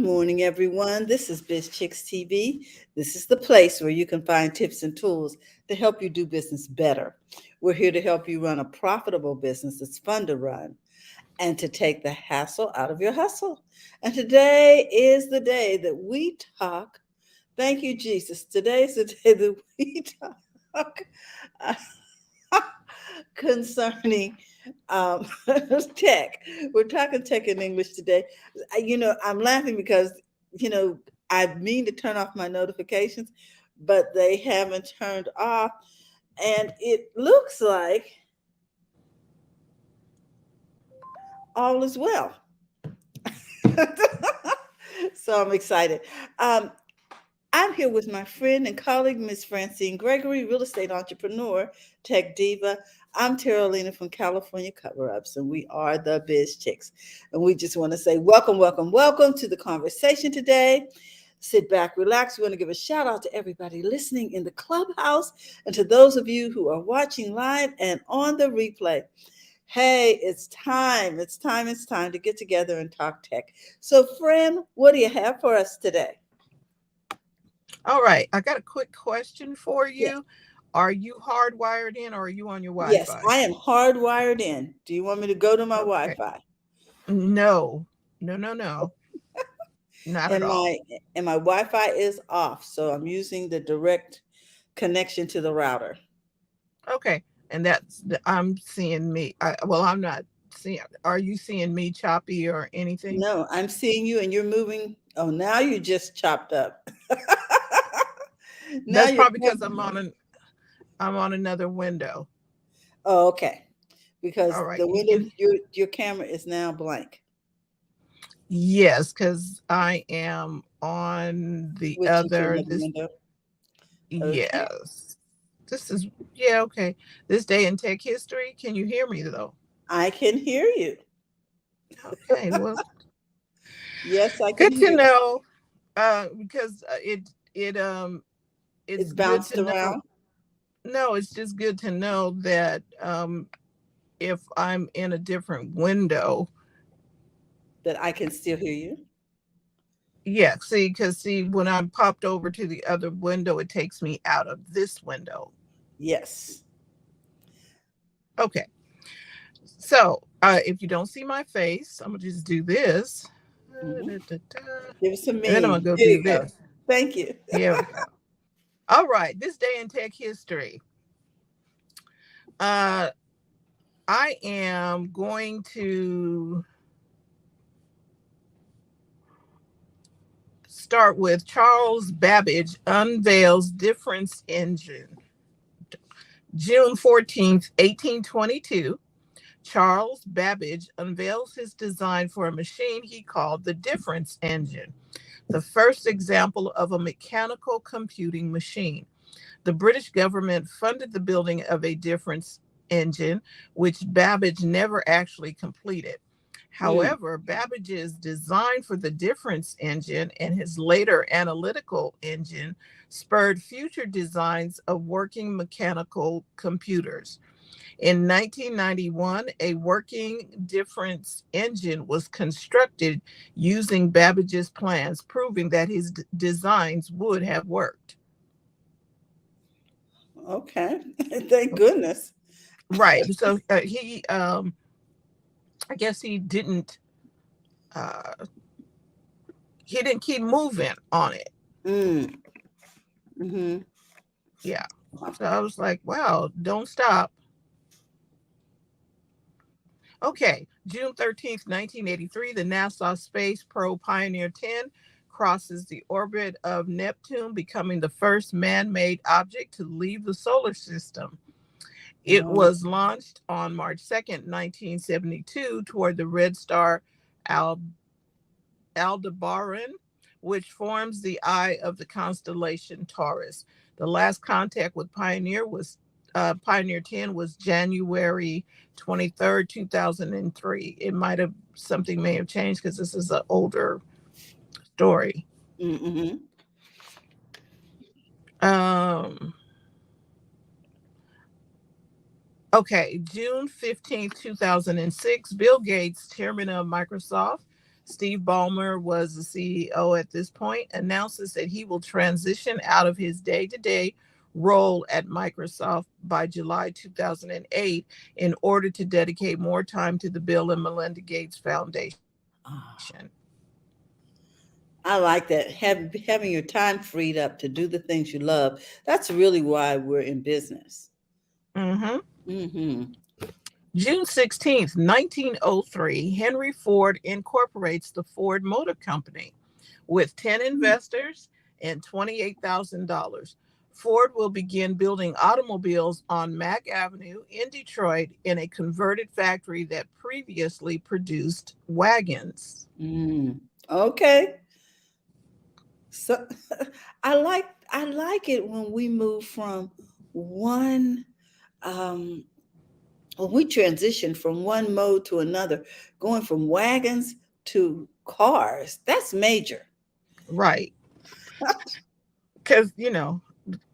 morning, everyone. This is BizChicks TV. This is the place where you can find tips and tools to help you do business better. We're here to help you run a profitable business that's fun to run and to take the hassle out of your hustle. And today is the day that we talk. Thank you, Jesus. Today is the day that we talk concerning tech. We're talking tech in English today. I'm laughing because, you know, I mean to turn off my notifications, but they haven't turned off. And it looks like all is well. So I'm excited. Um, I'm here with my friend and colleague, Miss Francine Gregory, real estate entrepreneur, tech diva. I'm Terralina from California Cover Ups, and we are the Biz Chicks. And we just want to say welcome, welcome, welcome to the conversation today. Sit back, relax. We want to give a shout out to everybody listening in the clubhouse and to those of you who are watching live and on the replay. Hey, it's time. It's time to get together and talk tech. So, friend, what do you have for us today? All right. I got a quick question for you. Yes. Are you hardwired in or are you on your Yes, Wi-Fi? I am hardwired in. Do you want me to go to my Okay. Wi-Fi? No. No. Not at And all. my Wi-Fi is off, so I'm using the direct connection to the router. Okay. And I'm seeing me. I'm not seeing. Are you seeing me choppy or anything? No, I'm seeing you and you're moving. Oh, now you just chopped up. Now That's you're probably because I'm on another window. Oh, okay. Because All right. the You window, can. your camera is now blank. Yes, because I am on the Switching to other. another This. window. Okay. Yes. This is. Yeah. Okay. This day in tech history. Can you hear me though? I can hear you. Okay, well, Yes, I can good to hear you. know. Because it's It's good bounced to know. around No, it's just good to know that if I'm in a different window, that I can still hear you. yeah. See, when I'm popped over to the other window, it takes me out of this window. Yes. Okay, so if you don't see my face, I'm gonna just do this, Hmm. and Give us a then I'm gonna mean. go There do you go. this. Thank you. Here we go. All right, this day in tech history. Uh, I am going to start with Charles Babbage unveils difference engine. June 14th, 1822, Charles Babbage unveils his design for a machine he called the difference engine, the first example of a mechanical computing machine. The British government funded the building of a difference engine, which Babbage never actually completed. Mm. However, Babbage's design for the difference engine and his later analytical engine spurred future designs of working mechanical computers. In 1991, a working difference engine was constructed using Babbage's plans, proving that his designs would have worked. Okay. Thank goodness. Right. So I guess uh, he didn't keep moving on it. Mm. Hmm. Yeah. So I was like, wow, don't stop. Okay. June 13th, 1983, the NASA Space Probe Pioneer 10 crosses the orbit of Neptune, becoming the first man made object to leave the solar system. It Oh, was launched on March 2nd, 1972, toward the red star Al- Aldebaran, which forms the eye of the constellation Taurus. The last contact with Pioneer 10 was January 23rd, 2003. It might have something may have changed because this is an older story. mm-hmm. Um, okay, June 15th, 2006, Bill Gates, chairman of Microsoft, Steve Ballmer was the CEO at this point, announces that he will transition out of his day-to-day role at Microsoft by July 2008 in order to dedicate more time to the Bill and Melinda Gates Foundation. Ah, I like that. Having your time freed up to do the things you love. That's really why we're in business. Mm-hmm. Mm-hmm. June 16th, 1903, Henry Ford incorporates the Ford Motor Company with 10 investors and $28,000. Ford will begin building automobiles on Mack Avenue in Detroit in a converted factory that previously produced wagons. Mm. Okay. So I like it when we move from one um when we transition from one mode to another, going from wagons to cars. That's major. Right. Because,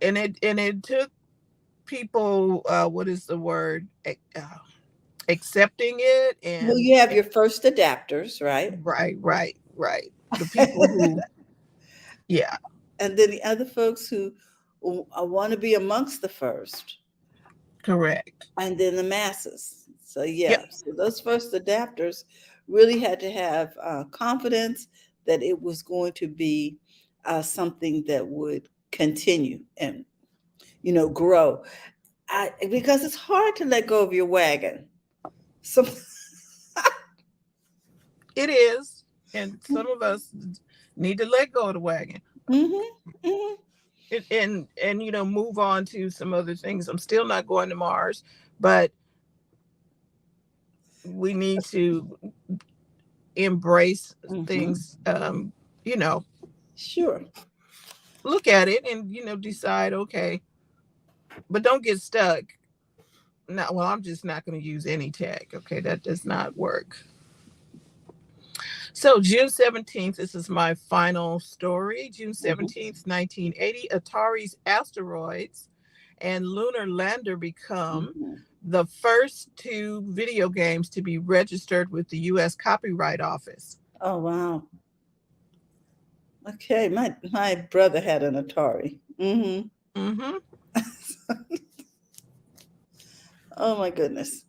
and it took people, what is the word? Accepting it Well, and you have your first adapters, right? right. The people who, yeah, And then the other folks who want to be amongst the first, correct. and then the masses. So Yep. yeah, so those first adapters really had to have confidence that it was going to be something that would continue and grow. Because it's hard to let go of your wagon. So It is. And some of us need to let go of the wagon. hmm hmm And move on to some other things. I'm still not going to Mars, but we need to embrace hmm things, you know, Sure. look at it and decide, okay, but don't get stuck. No, well, I'm just not going to use any tech. Okay, that does not work. So June 17th, this is my final story. June hmm 17th, 1980, Atari's Asteroids and Lunar Lander become hmm the first two video games to be registered with the U.S. Copyright Office. Oh wow. Okay, my brother had an Atari. Mm-hmm. Oh my goodness.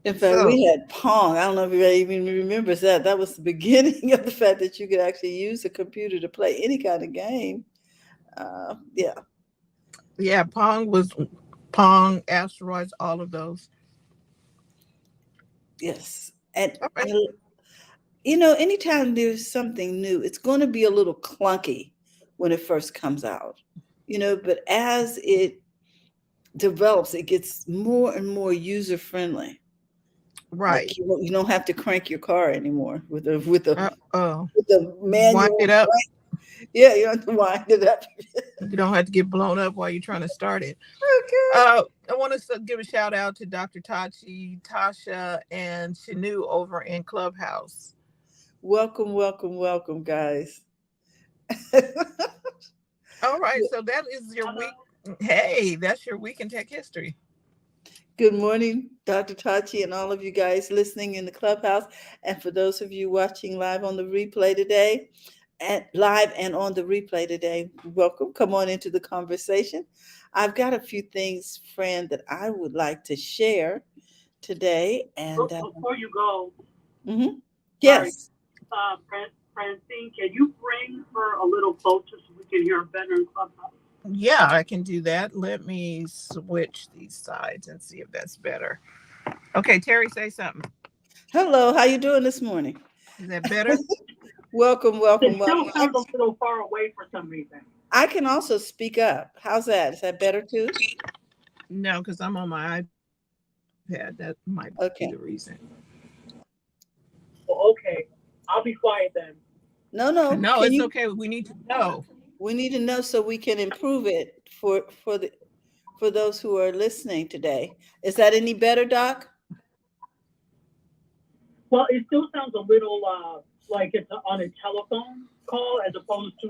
In fact, So, we had Pong. I don't know if anybody even remembers that. That was the beginning of the fact that you could actually use a computer to play any kind of game. Yeah. yeah, Pong, Asteroids, all of those. Yes. And All right. anytime there's something new, it's going to be a little clunky when it first comes out. But as it develops, it gets more and more user friendly. Like Right. you don't have to crank your car anymore with the with the Oh, with the wind manual it up. crank. Yeah, you don't have to wind it up. You don't have to get blown up while you're trying to start it. Okay. I want to give a shout out to Dr. Taji, Tasha, and Shanu over in Clubhouse. Welcome, welcome, welcome, guys. All right, so that is your week. Hey, that's your week in tech history. Good morning, Dr. Tachi, and all of you guys listening in the clubhouse. And for those of you watching live on the replay today, and on the replay today, welcome. Come on into the conversation. I've got a few things, friend, that I would like to share today. And Before you go, mhm. sorry, Yes, Francine, can you bring her a little closer so we can hear her better in Clubhouse? Yeah, I can do that. Let me switch these sides and see if that's better. Okay, Terry, say something. hello. How you doing this morning? Is that better? Welcome, welcome, It still welcome. sounds a little far away for some reason. I can also speak up. How's that? Is that better too? No, because I'm on my iPad. That might be Okay. the reason. Well, okay, I'll be quiet then. No. No, Can it's you? okay. We need to know. We need to know so we can improve it for those who are listening today. Is that any better, Doc? Well, it still sounds a little like it's on a telephone call as opposed to.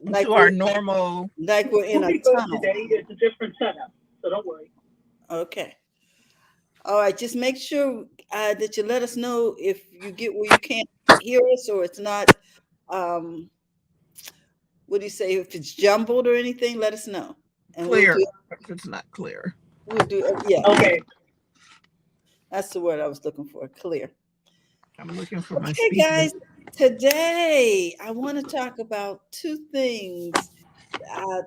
Like To our normal. we're in We'll a be good tunnel. today. It's a different setup, so don't worry. Okay. All right, just make sure that you let us know if you get where you can't hear us or it's not, um, what do you say, if it's jumbled or anything, let us know. And we'll Clear. do, If it's not clear. yeah, Okay. that's the word I was looking for, clear. I'm looking for my Okay, speaker. guys, today I want to talk about two things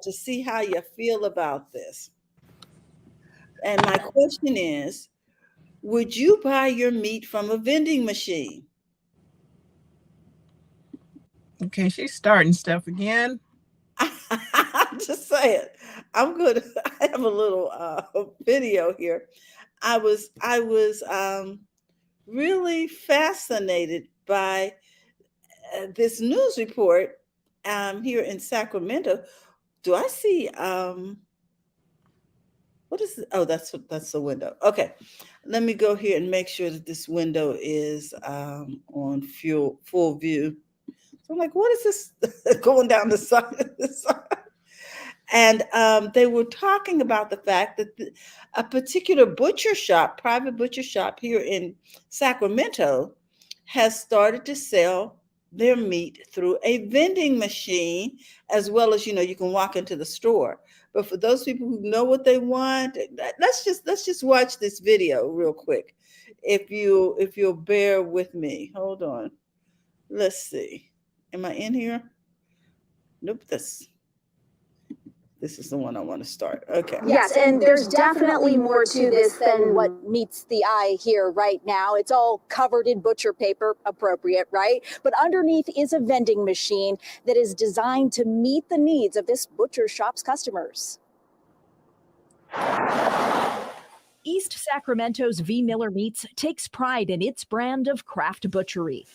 to see how you feel about this. And my question is, would you buy your meat from a vending machine? Okay, she's starting stuff again. I'm just saying. I'm good. I have a little video here. I was really fascinated by this news report here in Sacramento. Do I see what is it? Oh, that's the window. Okay, let me go here and make sure that this window is on full view. So I'm like, what is this going down the side of this? And they were talking about the fact that a particular butcher shop, private butcher shop here in Sacramento, has started to sell their meat through a vending machine, as well as you can walk into the store. But for those people who know what they want, let's just watch this video real quick, if you'll bear with me. Hold on. Let's see. Am I in here? Nope. This is the one I want to start. Okay. Yes, and there's definitely more to this than what meets the eye here right now. It's all covered in butcher paper, appropriate, right? But underneath is a vending machine that is designed to meet the needs of this butcher shop's customers. East Sacramento's V. Miller Meats takes pride in its brand of craft butchery,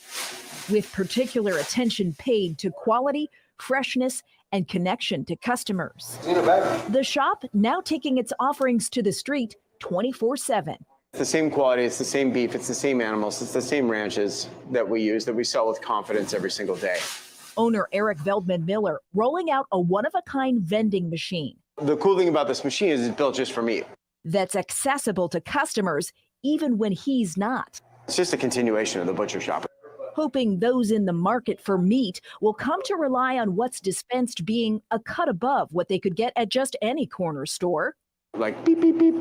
with particular attention paid to quality, freshness, and connection to customers. The shop now taking its offerings to the street 24/7. It's the same quality, it's the same beef, it's the same animals, it's the same ranches that we use, that we sell with confidence every single day. Owner Eric Veldman Miller rolling out a one-of-a-kind vending machine. The cool thing about this machine is it's built just for meat. That's accessible to customers even when he's not. It's just a continuation of the butcher shop. Hoping those in the market for meat will come to rely on what's dispensed being a cut above what they could get at just any corner store. Like beep, beep, beep.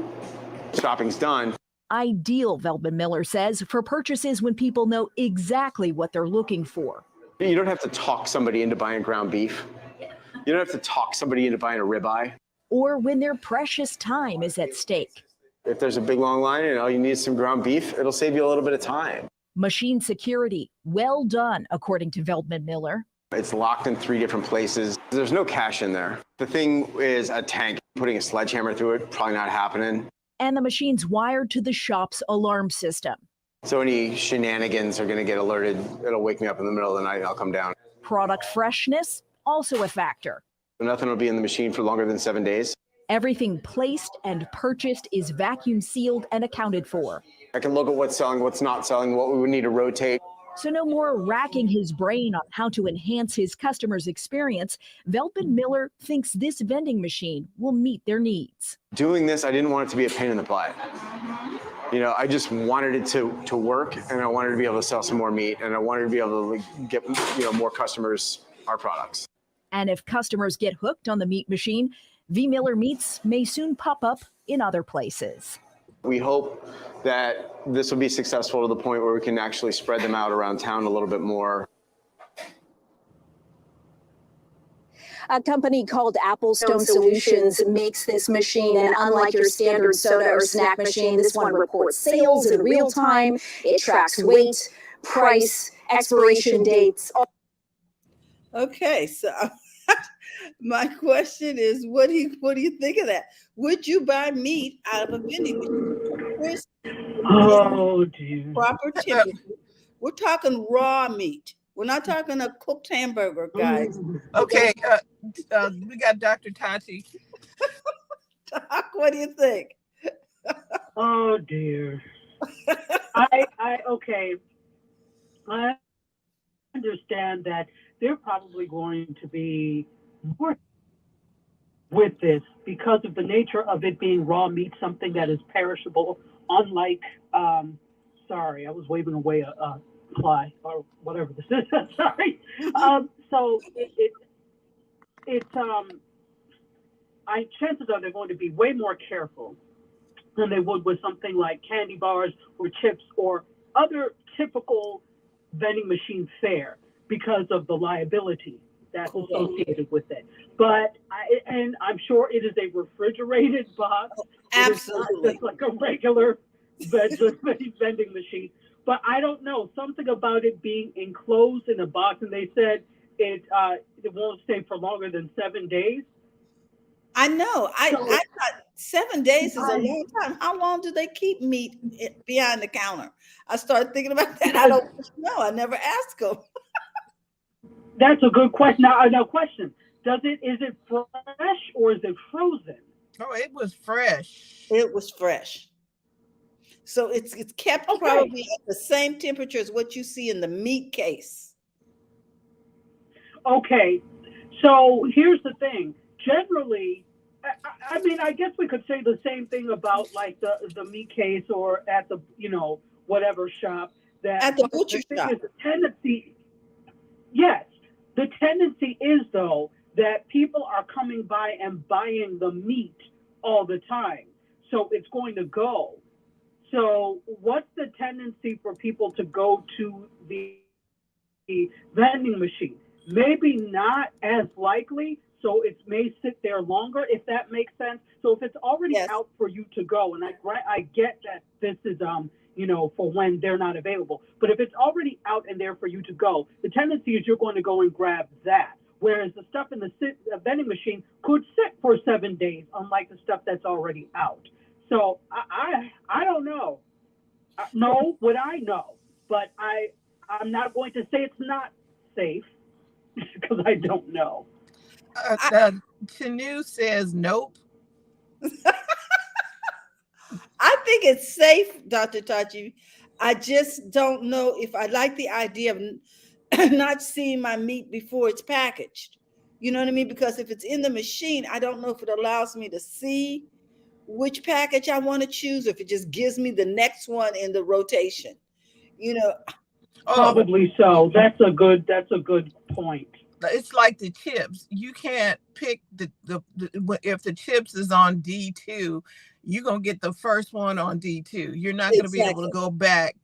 Shopping's done. Ideal, Veldman Miller says, for purchases when people know exactly what they're looking for. You don't have to talk somebody into buying ground beef. You don't have to talk somebody into buying a ribeye. Or when their precious time is at stake. If there's a big long line and all you need is some ground beef, it'll save you a little bit of time. Machine security, well done, according to Veldman Miller. It's locked in 3 different places. There's no cash in there. The thing is a tank. Putting a sledgehammer through it, probably not happening. And the machine's wired to the shop's alarm system. So any shenanigans are going to get alerted. It'll wake me up in the middle of the night and I'll come down. Product freshness, also a factor. Nothing will be in the machine for longer than 7 days. Everything placed and purchased is vacuum sealed and accounted for. I can look at what's selling, what's not selling, what we would need to rotate. So no more racking his brain on how to enhance his customers' experience. Veldman Miller thinks this vending machine will meet their needs. Doing this, I didn't want it to be a pain in the butt. I just wanted it to work, and I wanted to be able to sell some more meat, and I wanted to be able to get more customers our products. And if customers get hooked on the meat machine, V. Miller Meats may soon pop up in other places. We hope that this will be successful to the point where we can actually spread them out around town a little bit more. A company called Applestone Solutions makes this machine, and unlike your standard soda or snack machine, this one reports sales in real time. It tracks weight, price, expiration dates. Okay, so my question is, what do you think of that? Would you buy meat out of a vending machine? Oh, dear. Proper temperature. We're talking raw meat. We're not talking a cooked hamburger, guys. Okay, we got Dr. Taji. Doc, what do you think? Oh, dear. Okay. I understand that they're probably going to be more with this because of the nature of it being raw meat, something that is perishable, unlike, sorry, I was waving away a fly or whatever this is. Sorry. So chances are they're going to be way more careful than they would with something like candy bars or chips or other typical vending machine fare because of the liability that's associated with it. But I'm sure it is a refrigerated box. Absolutely. It's not just like a regular vending machine. But I don't know, something about it being enclosed in a box, and they said it won't stay for longer than 7 days. I know. I thought 7 days is a long time. How long do they keep meat behind the counter? I started thinking about that. I don't know. I never asked them. That's a good question. Now question: is it fresh or is it frozen? Oh, it was fresh. It was fresh. So it's kept probably at the same temperature as what you see in the meat case. Okay, so here's the thing. Generally, I mean, I guess we could say the same thing about like the meat case or at the whatever shop. That At the butcher shop. The tendency, yes, the tendency is though that people are coming by and buying the meat all the time, so it's going to go. So what's the tendency for people to go to the vending machine? Maybe not as likely, so it may sit there longer, if that makes sense. So if it's already out for you to go, and I get that this is for when they're not available, but if it's already out and there for you to go, the tendency is you're going to go and grab that. Whereas the stuff in the vending machine could sit for 7 days, unlike the stuff that's already out. So I don't know. No, would I know? But I'm not going to say it's not safe because I don't know. Tanu says nope. I think it's safe, Dr. Taji. I just don't know if I like the idea of not seeing my meat before it's packaged. You know what I mean? Because if it's in the machine, I don't know if it allows me to see which package I want to choose, or if it just gives me the next one in the rotation. Probably so. That's a good point. It's like the chips. You can't pick the if the chips is on D2, you're gonna get the first one on D2. You're not gonna be able to go back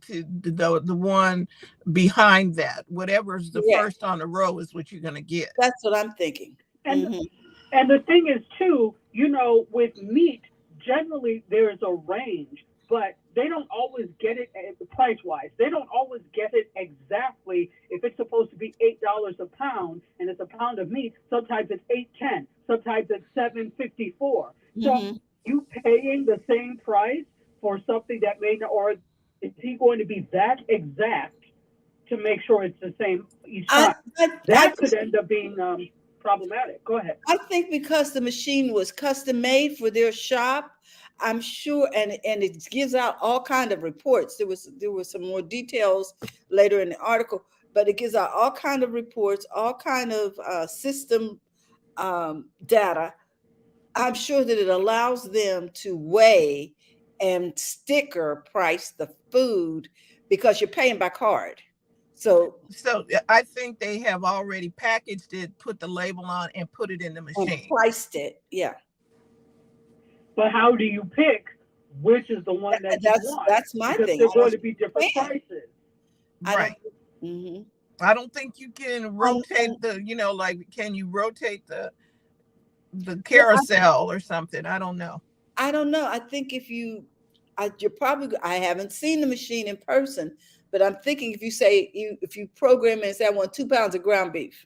to the one behind that. Whatever's the first on the row is what you're gonna get. That's what I'm thinking. And the thing is too, with meat, generally there is a range, but they don't always get it price-wise. They don't always get it exactly. If it's supposed to be $8 a pound and it's a pound of meat, sometimes it's $8.10, sometimes it's $7.54. So you paying the same price for something that may not, or is he going to be that exact to make sure it's the same each time? That could end up being problematic. Go ahead. I think because the machine was custom made for their shop, I'm sure, and it gives out all kind of reports. There was some more details later in the article, but it gives out all kind of reports, all kind of system data. I'm sure that it allows them to weigh and sticker price the food because you're paying by card. So I think they have already packaged it, put the label on, and put it in the machine. And priced it, yeah. But how do you pick which is the one that you want? That's my because thing. There's going to be different prices. Right. I don't think you can rotate can you rotate the carousel or something? I don't know. I think you're probably, I haven't seen the machine in person, but I'm thinking if you program it and say, I want 2 pounds of ground beef,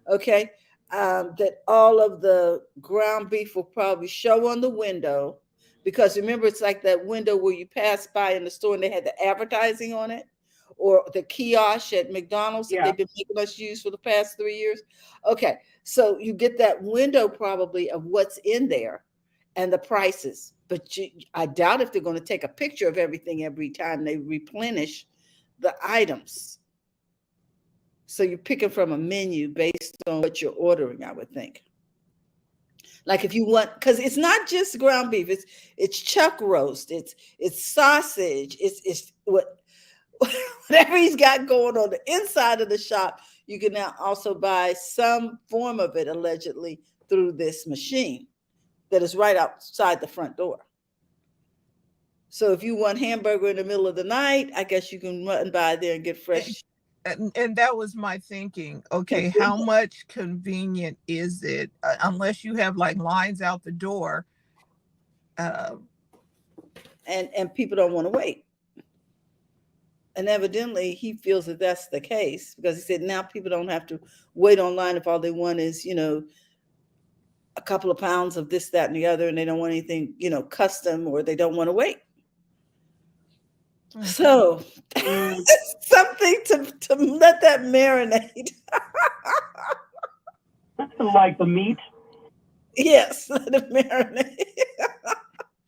okay, that all of the ground beef will probably show on the window, because remember, it's like that window where you pass by in the store and they had the advertising on it, or the kiosk at McDonald's that they've been making us use for the past 3 years. Okay, so you get that window probably of what's in there and the prices, but I doubt if they're going to take a picture of everything every time they replenish the items. So you're picking from a menu based on what you're ordering, I would think. Like if you want, because it's not just ground beef, it's chuck roast, it's sausage, it's what whatever he's got going on the inside of the shop. You can now also buy some form of it allegedly through this machine that is right outside the front door. So if you want hamburger in the middle of the night, I guess you can run by there and get fresh. And that was my thinking. Okay, how much convenient is it? Unless you have like lines out the door. And people don't want to wait. And evidently he feels that that's the case, because he said now people don't have to wait online if all they want is, a couple of pounds of this, that, and the other, and they don't want anything, custom, or they don't want to wait. So something to let that marinate. Like the meat. Yes, let it marinate.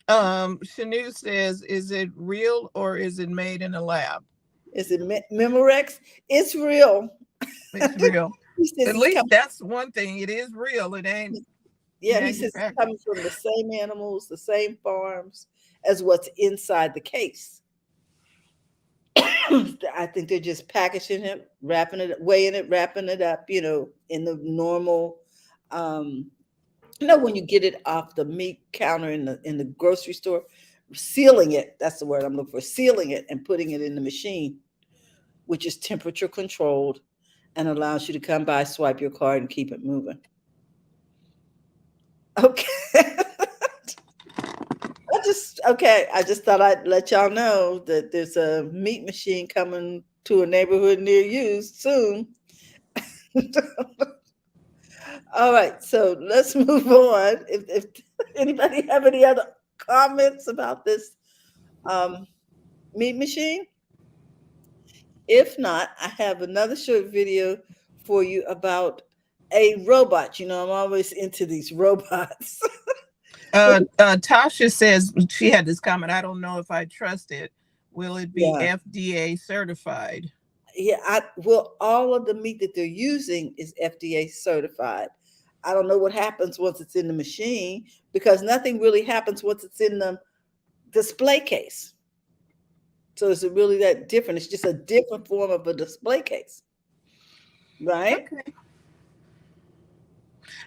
Shanu says, is it real or is it made in a lab? Is it Memorex? It's real. It's real. At least that's one thing. It is real. It ain't. Yeah, he says it's coming from the same animals, the same farms as what's inside the case. I think they're just packaging it, wrapping it, weighing it, wrapping it up, in the normal, when you get it off the meat counter in the grocery store, sealing it, that's the word I'm looking for, sealing it and putting it in the machine, which is temperature controlled and allows you to come by, swipe your card, and keep it moving. Okay. I just thought I'd let y'all know that there's a meat machine coming to a neighborhood near you soon. All right, so let's move on. If anybody have any other comments about this meat machine? If not, I have another short video for you about a robot. I'm always into these robots. Tasha says she had this comment. I don't know if I trust it. Will it be FDA certified? Yeah, all of the meat that they're using is FDA certified. I don't know what happens once it's in the machine, because nothing really happens once it's in the display case. So is it really that different? It's just a different form of a display case, right? Okay.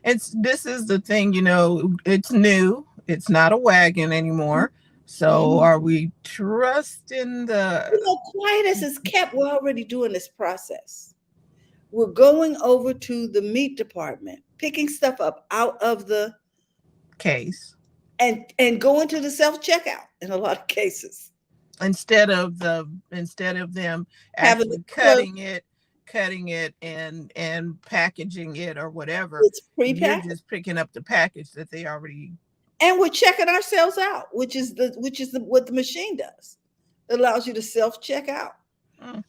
This is the thing, it's new. It's not a wagon anymore. So are we trusting the... quiet as it's kept, we're already doing this process. We're going over to the meat department, picking stuff up out of the case and going to the self-checkout in a lot of cases. Instead of them actually cutting it and packaging it or whatever. It's pre-packed. You're just picking up the package that they already. And we're checking ourselves out, which is what the machine does. It allows you to self-check out. But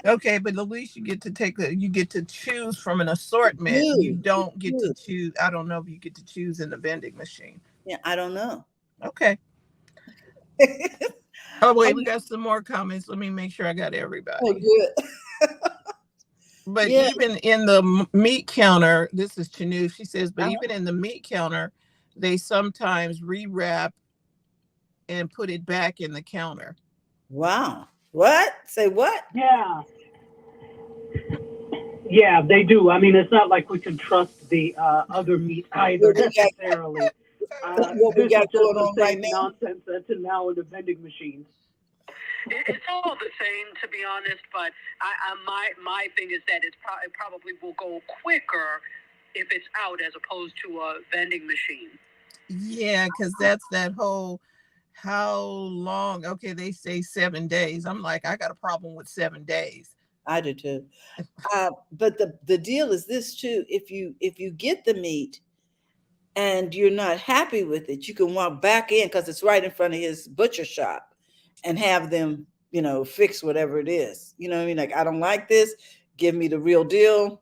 at least you get to choose from an assortment. You don't get to choose. I don't know if you get to choose in the vending machine. Yeah, I don't know. Okay. Oh wait, we got some more comments. Let me make sure I got everybody. Oh, good. But even in the meat counter, this is Chanu. She says, but even in the meat counter, they sometimes rewrap and put it back in the counter. Wow. What? Say what? Yeah. Yeah, they do. I mean, it's not like we can trust the other meat either necessarily. What we got going on right now? Nonsense that's now in the vending machines. It's all the same, to be honest. But my thing is that it probably will go quicker if it's out as opposed to a vending machine. Yeah, because that's that whole how long. Okay, they say 7 days. I'm like, I got a problem with 7 days. I do too. But the deal is this too. If you get the meat and you're not happy with it, you can walk back in, because it's right in front of his butcher shop, and have them, fix whatever it is. You know what I mean? Like, I don't like this. Give me the real deal.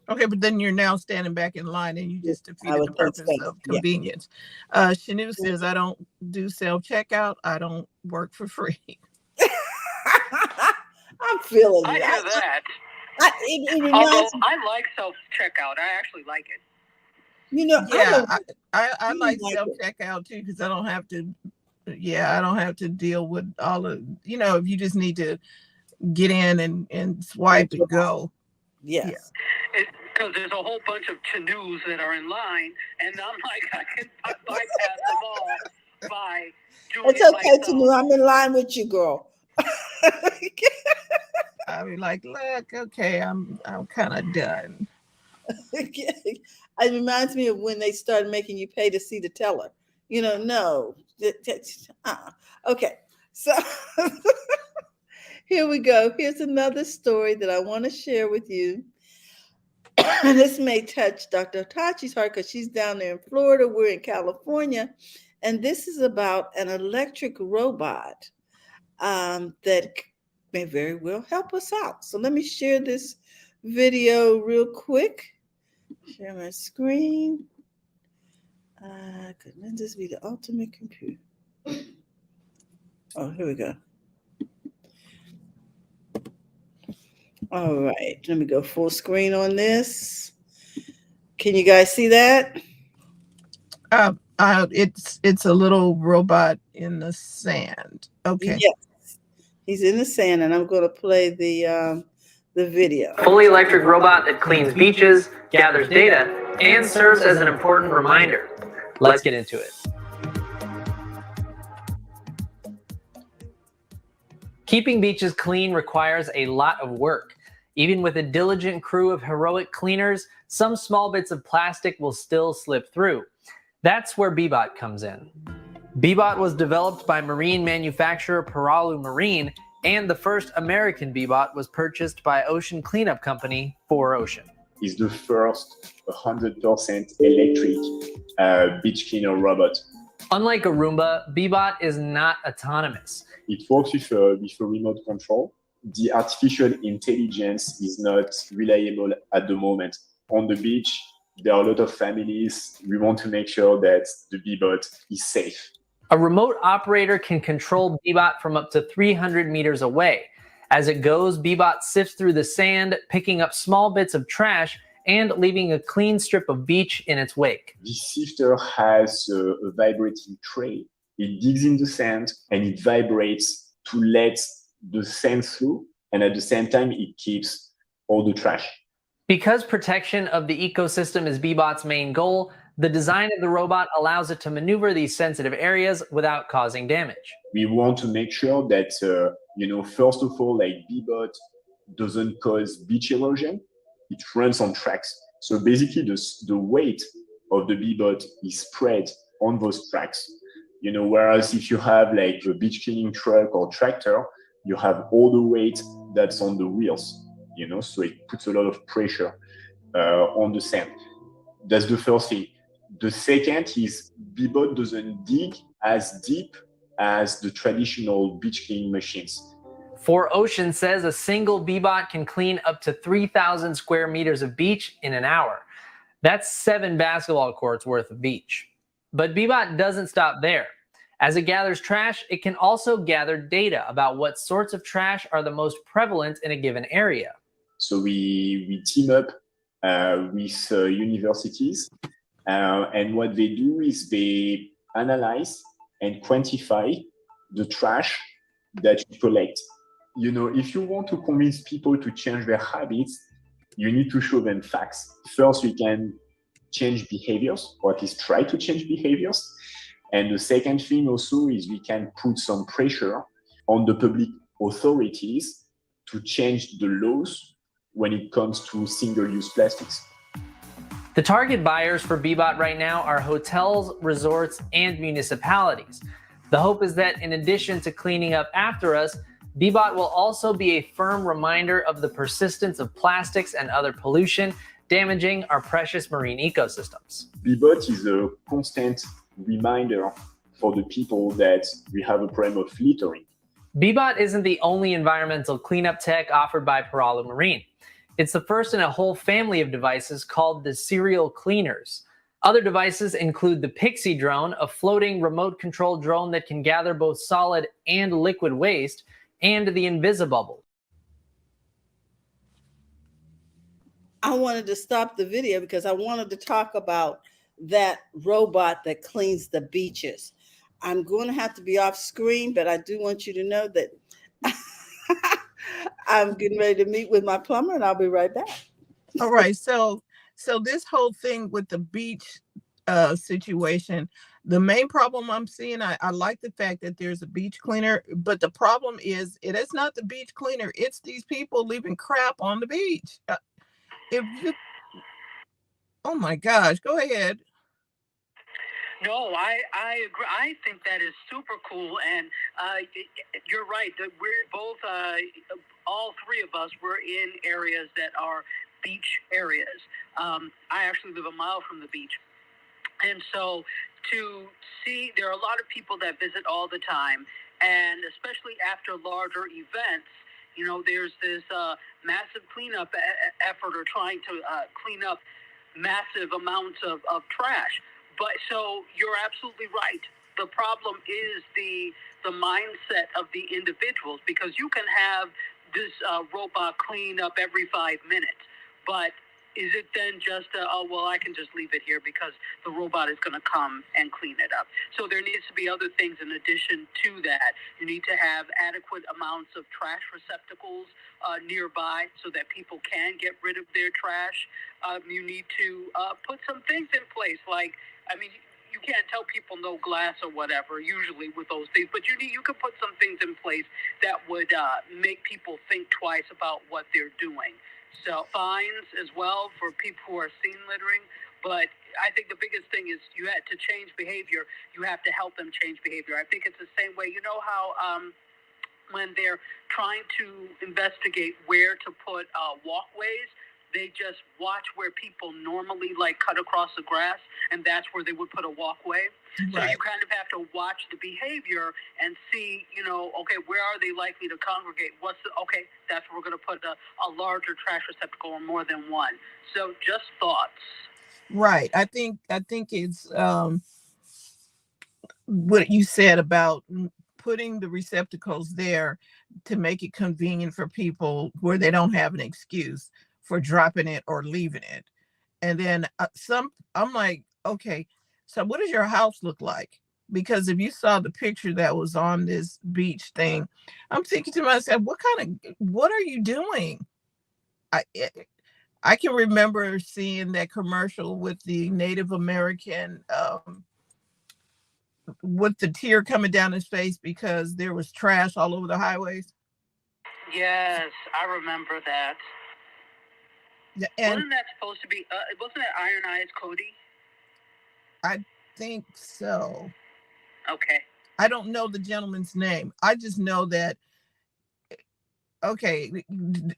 Okay, but then you're now standing back in line and you just defeated the purpose of convenience. Shanu says, I don't do self-checkout. I don't work for free. I'm feeling I it. hear that. I Although I like self-checkout. I actually like it. You know, I Yeah, don't I like like self it. checkout too because I don't have to. Yeah, I don't have to deal with all of, if you just need to get in and swipe and go. Yeah. Yes. Because there's a whole bunch of canoes that are in line, and I'm like, I can bypass them all by doing It's it okay, myself. Tanu. I'm in line with you, girl. I mean, like, look, okay, I'm kind of done. It reminds me of when they started making you pay to see the teller. No. Okay. So here we go. Here's another story that I want to share with you. And this may touch Dr. Taji's heart because she's down there in Florida. We're in California. And this is about an electric robot that may very well help us out. So let me share this video real quick. Share my screen. Could this be the ultimate computer? Oh, here we go. All right, let me go full screen on this. Can you guys see that? It's a little robot in the sand. Okay. Yes, he's in the sand, and I'm going to play the video. Fully electric robot that cleans beaches, gathers data, and serves as an important reminder. Let's get into it. Keeping beaches clean requires a lot of work. Even with a diligent crew of heroic cleaners, some small bits of plastic will still slip through. That's where Beebot comes in. Beebot was developed by marine manufacturer Paralu Marine, and the first American Beebot was purchased by ocean cleanup company 4Ocean. Is the first 100% electric beach cleaner robot. Unlike a Roomba, Beebot is not autonomous. It works with a remote control. The artificial intelligence is not reliable at the moment. On the beach, there are a lot of families. We want to make sure that the Beebot is safe. A remote operator can control Beebot from up to 300 meters away. As it goes, Beebot sifts through the sand, picking up small bits of trash and leaving a clean strip of beach in its wake. This sifter has a vibrating tray. It digs in the sand and it vibrates to let the sand through, and at the same time, it keeps all the trash. Because protection of the ecosystem is Beebot's main goal, the design of the robot allows it to maneuver these sensitive areas without causing damage. We want to make sure that, first of all, like Beebot doesn't cause beach erosion. It runs on tracks. So basically, the weight of the Beebot is spread on those tracks. Whereas if you have like a beach cleaning truck or tractor, you have all the weight that's on the wheels, so it puts a lot of pressure on the sand. That's the first thing. The second is Beebot doesn't dig as deep as the traditional beach cleaning machines. 4Ocean says a single Beebot can clean up to 3,000 square meters of beach in an hour. That's 7 basketball courts worth of beach. But Beebot doesn't stop there. As it gathers trash, it can also gather data about what sorts of trash are the most prevalent in a given area. So we team up with universities, and what they do is they analyze and quantify the trash that you collect. If you want to convince people to change their habits, you need to show them facts. First, we can change behaviors, or at least try to change behaviors. And the second thing also is we can put some pressure on the public authorities to change the laws when it comes to single-use plastics. The target buyers for Beebot right now are hotels, resorts, and municipalities. The hope is that in addition to cleaning up after us, Beebot will also be a firm reminder of the persistence of plastics and other pollution damaging our precious marine ecosystems. Beebot is a constant reminder for the people that we have a problem of littering. Beebot isn't the only environmental cleanup tech offered by Paralu Marine. It's the first in a whole family of devices called the serial cleaners. Other devices include the Pixie drone, a floating remote-controlled drone that can gather both solid and liquid waste, and the Invisibubble. I wanted to stop the video because I wanted to talk about that robot that cleans the beaches. I'm going to have to be off screen, but I do want you to know that I'm getting ready to meet with my plumber, and I'll be right back. All right. So this whole thing with the beach situation, the main problem I'm seeing, I like the fact that there's a beach cleaner, but the problem is it is not the beach cleaner. It's these people leaving crap on the beach. If you, oh my gosh, go ahead. No, I agree. I think that is super cool, and you're right. That we're both, all three of us, were in areas that are beach areas. I actually live a mile from the beach, and so to see, there are a lot of people that visit all the time, and especially after larger events. You know, there's this massive cleanup effort, or trying to clean up massive amounts of trash. But so you're absolutely right. The problem is the mindset of the individuals, because you can have this robot clean up every 5 minutes, but is it then just oh well, I can just leave it here because the robot is going to come and clean it up? So there needs to be other things in addition to that. You need to have adequate amounts of trash receptacles nearby so that people can get rid of their trash. You need to put some things in place, like, I mean, you can't tell people no glass or whatever usually with those things, but you can put some things in place that would make people think twice about what they're doing. So fines as well for people who are seen littering. But I think the biggest thing is you had to change behavior. You have to help them change behavior. I think it's the same way. You know how when they're trying to investigate where to put walkways, they just watch where people normally like cut across the grass, and that's where they would put a walkway. Right. So you kind of have to watch the behavior and see, you know, okay, where are they likely to congregate? Okay, that's where we're going to put a larger trash receptacle, or more than one. So just thoughts. Right. I think it's what you said about putting the receptacles there to make it convenient for people where they don't have an excuse for dropping it or leaving it. And then I'm like, okay, so what does your house look like? Because if you saw the picture that was on this beach thing, I'm thinking to myself, what are you doing? I can remember seeing that commercial with the Native American, with the tear coming down his face because there was trash all over the highways. Yes, I remember that. And wasn't that supposed to be, wasn't that Iron Eyes Cody? I think so. Okay. I don't know the gentleman's name. I just know that, okay.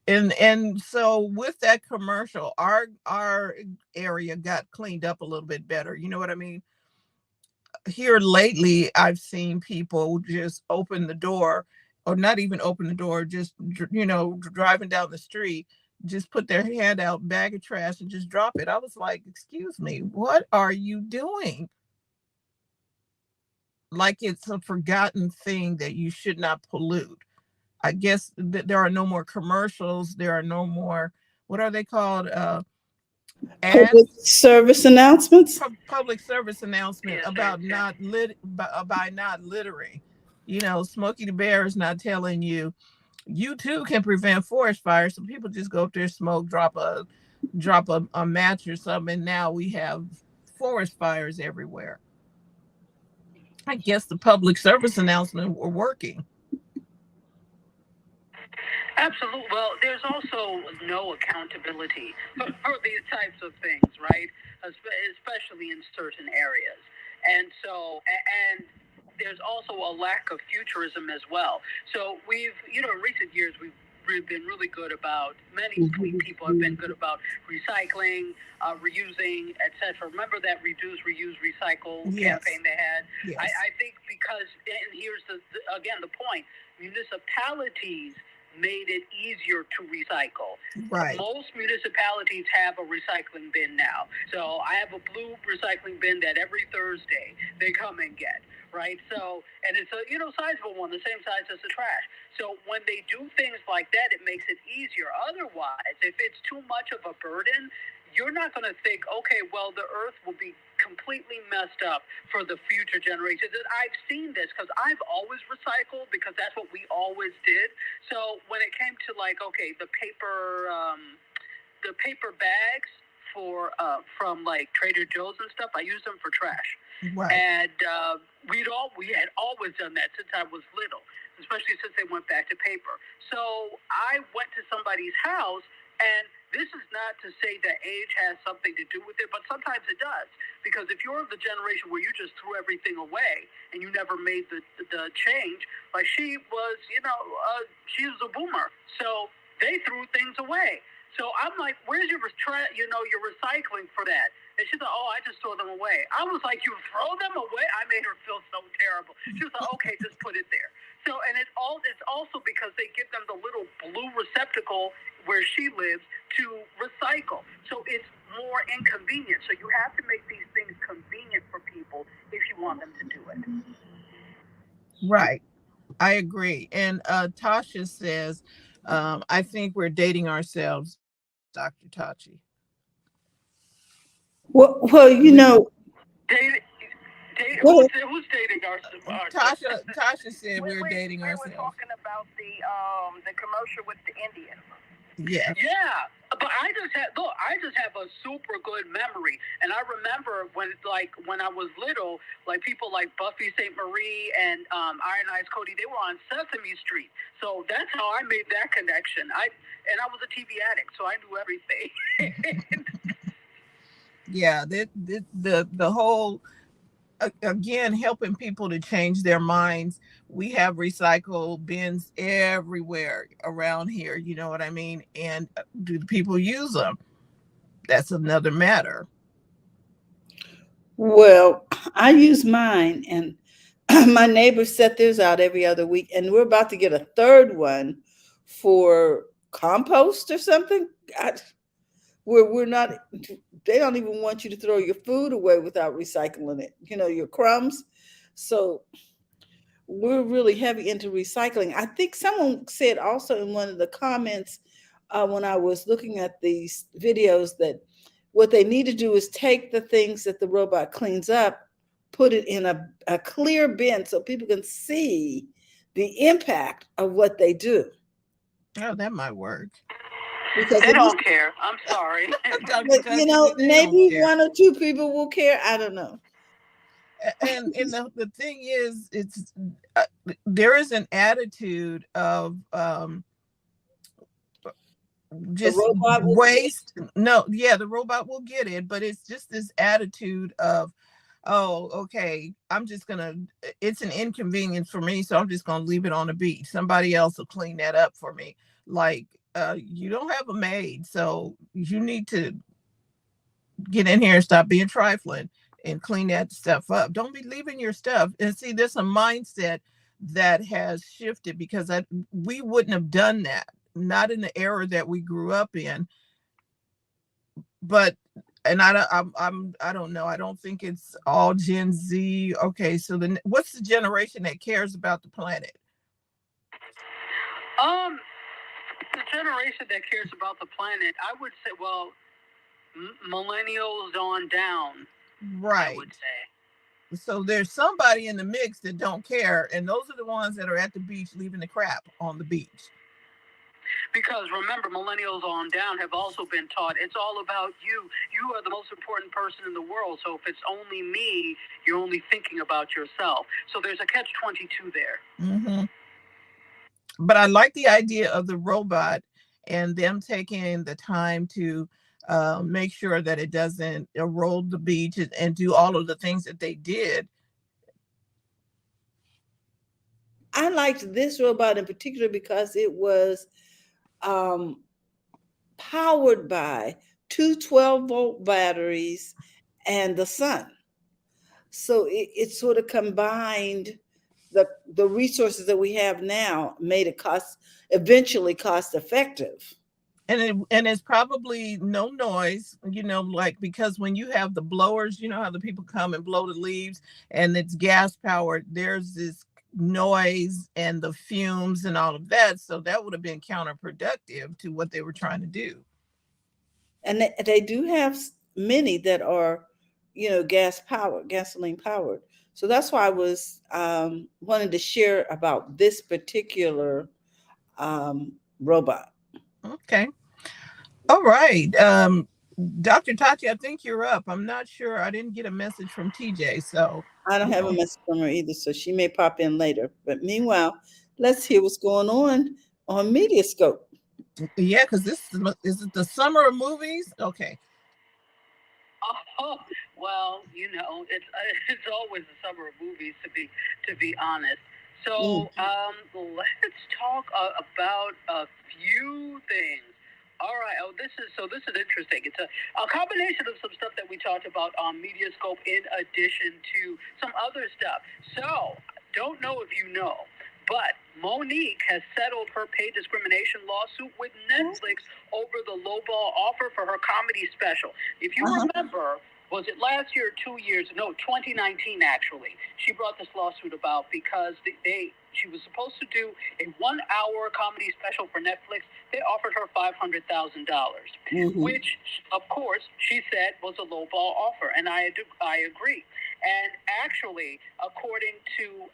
And so with that commercial, our area got cleaned up a little bit better. You know what I mean? Here lately, I've seen people just open the door, or not even open the door, just, you know, driving down the street, just put their hand out, bag of trash, and just drop it. I was like, excuse me, what are you doing? Like it's a forgotten thing that you should not pollute. I guess that there are no more commercials. There are no more, what are they called? Public service announcements. Public service announcement about not littering. You know, Smokey the Bear is not telling you too can prevent forest fires. So people just go up there, smoke, drop a match or something, and now we have forest fires everywhere. I guess the public service announcement were working. Absolutely. Well, there's also no accountability for these types of things, right? Especially in certain areas. And so, and there's also a lack of futurism as well. So we've, you know, in recent years, we've been really good about, many people have been good about recycling, reusing, etc. Remember that reduce, reuse, recycle campaign they had? Yes. I think because, and here's again the point, municipalities made it easier to recycle. Right. Most municipalities have a recycling bin now. So I have a blue recycling bin that every Thursday they come and get, right? So, and it's a, you know, sizable one, the same size as the trash. So when they do things like that, it makes it easier. Otherwise, if it's too much of a burden, you're not going to think, okay, well, the earth will be completely messed up for the future generations. And I've seen this because I've always recycled because that's what we always did. So when it came to like, okay, the paper bags from like Trader Joe's and stuff, I use them for trash. Right. And we had always done that since I was little, especially since they went back to paper. So I went to somebody's house, and this is not to say that age has something to do with it, but sometimes it does. Because if you're the generation where you just threw everything away and you never made the change, like she was, she was a boomer, so they threw things away. So I'm like, where's your recycling for that? And she's like, oh, I just throw them away. I was like, you throw them away? I made her feel so terrible. She was like, okay, just put it there. So, and it's also because they give them the little blue receptacle where she lives to recycle. So it's more inconvenient. So you have to make these things convenient for people if you want them to do it. Right. I agree. And Tasha says, I think we're dating ourselves, Dr. Taji. Well, who's dating ourselves? Tasha said we're dating ourselves. We were talking about the commercial with the Indian. Yeah. Yeah, but I just have a super good memory, and I remember when I was little, like people like Buffy St. Marie and Iron Eyes Cody, they were on Sesame Street, so that's how I made that connection. I was a TV addict, so I knew everything. Yeah, the whole, again, helping people to change their minds. We have recycle bins everywhere around here, you know what I mean? And do the people use them? That's another matter. Well, I use mine, and my neighbors set theirs out every other week, and we're about to get a third one for compost or something. We're not, they don't even want you to throw your food away without recycling it, your crumbs. So we're really heavy into recycling. I think someone said also in one of the comments when I was looking at these videos that what they need to do is take the things that the robot cleans up, put it in a clear bin so people can see the impact of what they do. Oh, that might work. Because they don't care. I'm sorry. Maybe one or two people will care. I don't know. And the thing is, it's there is an attitude of just waste. The robot will get it, but it's just this attitude of, oh, okay, it's an inconvenience for me, so I'm just gonna leave it on the beach. Somebody else will clean that up for me. Like, you don't have a maid, so you need to get in here and stop being trifling and clean that stuff up. Don't be leaving your stuff. And see, there's a mindset that has shifted because we wouldn't have done that, not in the era that we grew up in. But, and I don't know. I don't think it's all Gen Z. Okay, so then what's the generation that cares about the planet? The generation that cares about the planet, I would say, well, millennials on down. Right. I would say. So there's somebody in the mix that don't care, and those are the ones that are at the beach leaving the crap on the beach. Because remember, millennials on down have also been taught it's all about you. You are the most important person in the world. So if it's only me, you're only thinking about yourself. So there's a catch-22 there. Mm-hmm. But I like the idea of the robot and them taking the time to make sure that it doesn't erode the beach and do all of the things that they did. I liked this robot in particular because it was powered by two 12-volt batteries and the sun. So it sort of combined the resources that we have now, made it eventually cost effective. And it's probably no noise, like, because when you have the blowers, how the people come and blow the leaves and it's gas powered, there's this noise and the fumes and all of that. So that would have been counterproductive to what they were trying to do. And they do have many that are gasoline powered. So that's why I was wanting to share about this particular robot. Okay. All right. Dr. Taji, I think you're up. I'm not sure. I didn't get a message from TJ, so I don't have a message from her either, so she may pop in later. But meanwhile, let's hear what's going on Mediascope. yeah, because is it the summer of movies? Okay. Oh, well, it's always the summer of movies, to be honest. So let's talk about a few things. All right. Oh, this is interesting. It's a combination of some stuff that we talked about on Mediascope in addition to some other stuff. So, don't know if you know, but Monique has settled her pay discrimination lawsuit with Netflix over the lowball offer for her comedy special. If you remember, was it last year or 2 years? No, 2019 actually. She brought this lawsuit about because she was supposed to do a 1-hour comedy special for Netflix. They offered her $500,000, which, of course, she said was a lowball offer, and I agree. And actually, according to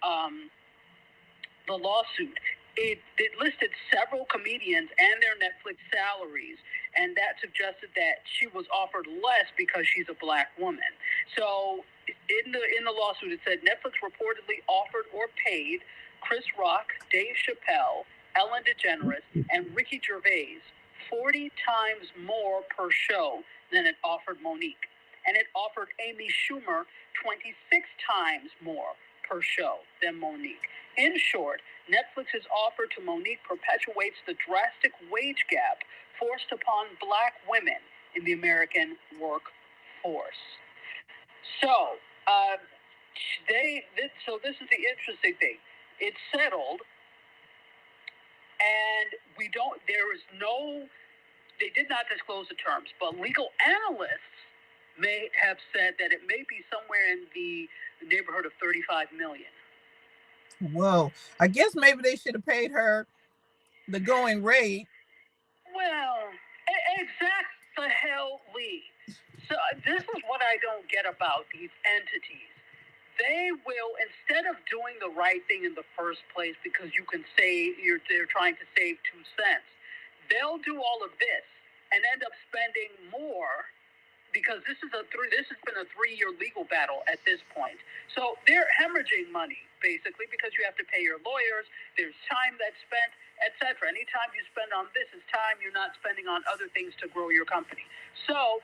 the lawsuit, it listed several comedians and their Netflix salaries, and that suggested that she was offered less because she's a black woman. So in the lawsuit, it said Netflix reportedly offered or paid Chris Rock, Dave Chappelle, Ellen DeGeneres, and Ricky Gervais 40 times more per show than it offered Monique. And it offered Amy Schumer 26 times more per show than Monique. In short, Netflix's offer to Monique perpetuates the drastic wage gap forced upon black women in the American workforce. So, this is the interesting thing. It's settled, and they did not disclose the terms, but legal analysts may have said that it may be somewhere in the neighborhood of $35 million. Whoa. I guess maybe they should have paid her the going rate. Well, exactly. So this is what I don't get about these entities. They will, instead of doing the right thing in the first place because they're trying to save 2 cents, they'll do all of this and end up spending more because this has been a 3-year legal battle at this point. So they're hemorrhaging money, basically, because you have to pay your lawyers, there's time that's spent, etc. Anytime you spend on this is time you're not spending on other things to grow your company. So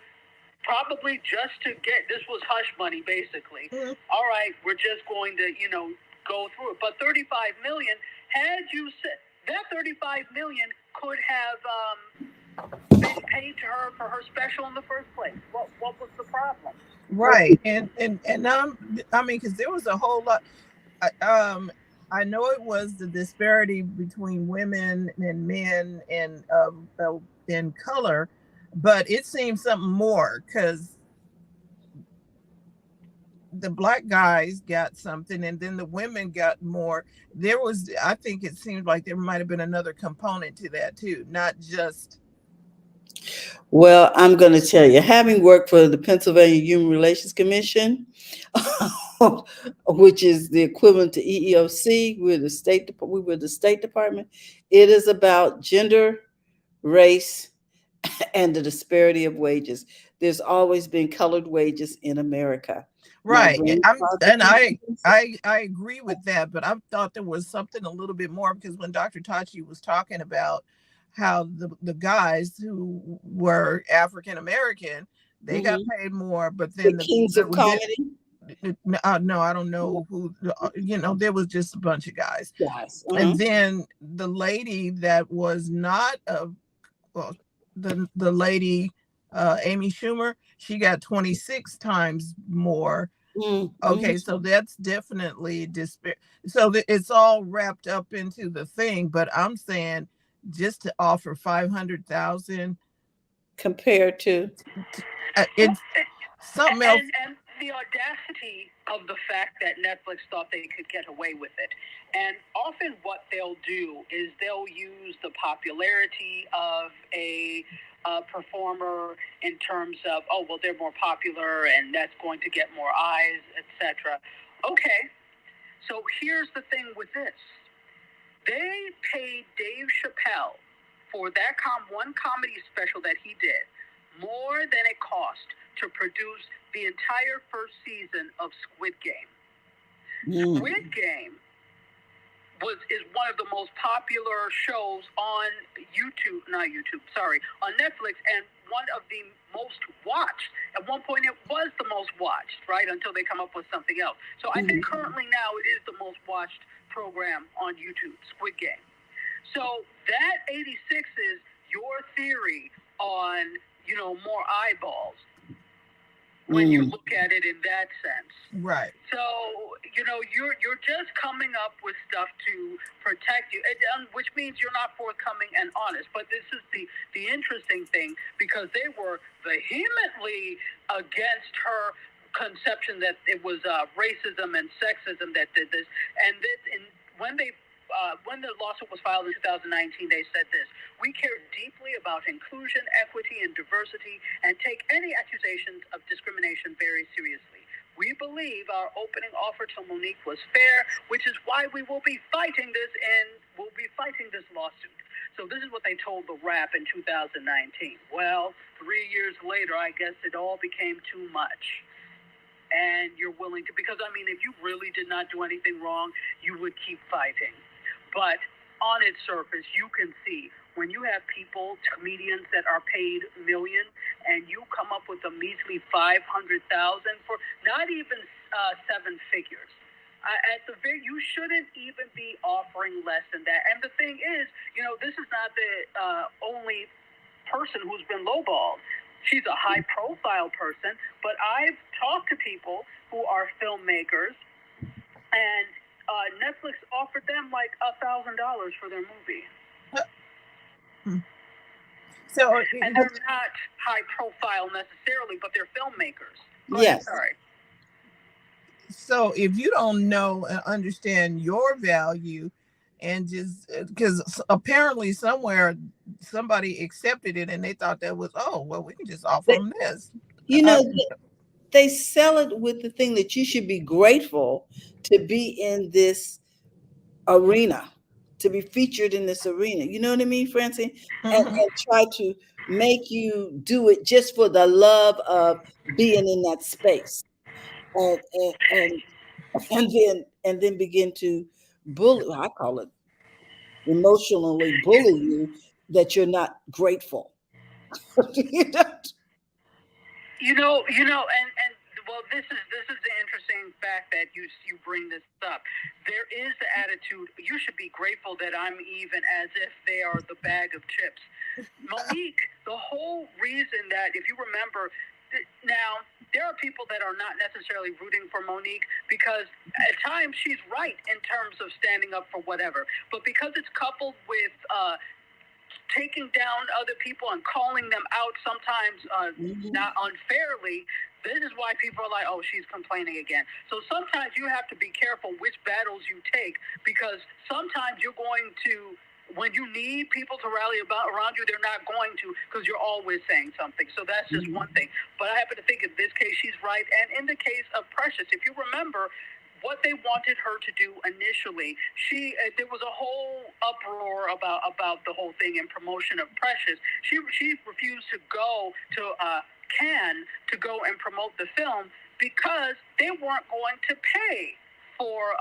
probably just to this was hush money, basically. All right, we're just going to, go through it. But 35 million, had you said that 35 million could have been paid to her for her special in the first place. What was the problem? Right. And because there was a whole lot. I know it was the disparity between women and men and in color, but it seemed something more because the black guys got something and then the women got more. I think it seemed like there might have been another component to that too, not just. Well, I'm going to tell you, having worked for the Pennsylvania Human Relations Commission, which is the equivalent to EEOC, we were the State Department. It is about gender, race, and the disparity of wages. There's always been colored wages in America. Right. I agree with that, but I thought there was something a little bit more because when Dr. Taji was talking about how the guys who were African American, they got paid more, but then the kings of comedy. No, I don't know who. There was just a bunch of guys. Yes. And then the lady that was not the lady Amy Schumer, she got 26 times more. Okay, so that's definitely so it's all wrapped up into the thing, but I'm saying just to offer 500,000 compared to it's something else. And the audacity of the fact that Netflix thought they could get away with it. And often what they'll do is they'll use the popularity of a performer in terms of, oh, well, they're more popular and that's going to get more eyes, etc. Okay, so here's the thing with this. They paid Dave Chappelle for that one comedy special that he did more than it cost to produce the entire first season of Squid Game. Squid Game is one of the most popular shows on on Netflix, and one of the most watched. At one point, it was the most watched, right, until they come up with something else. So I think currently now it is the most watched program on YouTube, Squid Game. So that 86 is your theory on, more eyeballs when you look at it in that sense. Right. So, you're just coming up with stuff to protect you, which means you're not forthcoming and honest. But this is the interesting thing, because they were vehemently against her conception that it was racism and sexism that did this. And when the lawsuit was filed in 2019, they said this: "We care deeply about inclusion, equity, and diversity, and take any accusations of discrimination very seriously. We believe our opening offer to Monique was fair, which is why we will be fighting this lawsuit." So this is what they told the Wrap in 2019. Well, 3 years later, I guess it all became too much. And you're willing to, because if you really did not do anything wrong, you would keep fighting. But on its surface, you can see when you have comedians that are paid millions, and you come up with a measly 500,000 for not even 7 figures. You shouldn't even be offering less than that. And the thing is, this is not the only person who's been lowballed. She's a high-profile person, but I've talked to people who are filmmakers, and Netflix offered them like $1,000 for their movie. So, and they're not high-profile necessarily, but they're filmmakers. Yes. Sorry. So if you don't know and understand your value, and just because apparently somewhere somebody accepted it and they thought that was, we can just offer them this. They sell it with the thing that you should be grateful to be in this arena, to be featured in this arena. You know what I mean, Francine? And try to make you do it just for the love of being in that space. And then begin to bully, I call it emotionally bully you, that you're not grateful. Well, this is the interesting fact that you bring this up. There is the attitude, you should be grateful that I'm even, as if they are the bag of chips. Monique, the whole reason that, if you remember, now there are people that are not necessarily rooting for Monique, because at times she's right in terms of standing up for whatever, but because it's coupled with taking down other people and calling them out sometimes not unfairly, this is why people are like, oh, she's complaining again. So sometimes you have to be careful which battles you take, because sometimes you're going to, when you need people to rally around you, they're not going to, because you're always saying something. So that's just one thing. But I happen to think in this case she's right. And in the case of Precious, if you remember what they wanted her to do initially, there was a whole uproar about the whole thing in promotion of Precious. She refused to go to Cannes to go and promote the film because they weren't going to pay for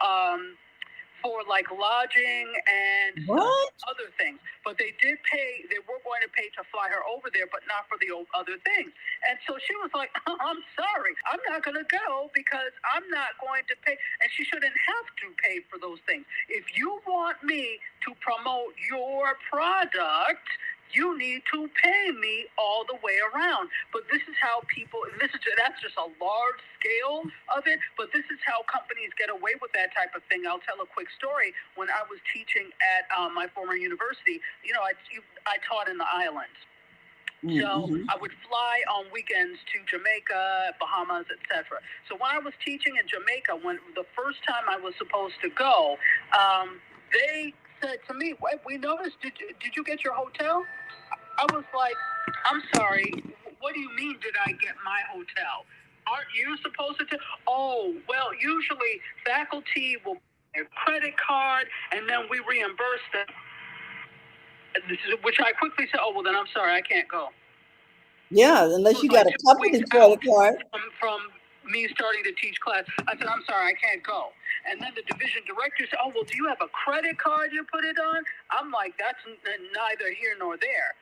like lodging and other things, but they did pay. They were going to pay to fly her over there, but not for the other things. And so she was like, I'm sorry, I'm not going to go because I'm not going to pay. And she shouldn't have to pay for those things. If you want me to promote your product, you need to pay me all the way around. But this is how that's just a large scale of it, but this is how companies get away with that type of thing. I'll tell a quick story. When I was teaching at my former university, I taught in the islands. So I would fly on weekends to Jamaica, Bahamas, etc. So when I was teaching in Jamaica, when the first time I was supposed to go, they said to me, we noticed, did you get your hotel? I was like, I'm sorry, what do you mean did I get my hotel? Aren't you supposed to? Oh, well, usually faculty will buy a credit card and then we reimburse them. Which I quickly said, oh, well, then I'm sorry, I can't go. Yeah, unless you got Like a 2 company weeks credit out card. from me starting to teach class. I said, I'm sorry, I can't go. And then the division director said, oh, well, do you have a credit card you put it on? I'm like, that's neither here nor there.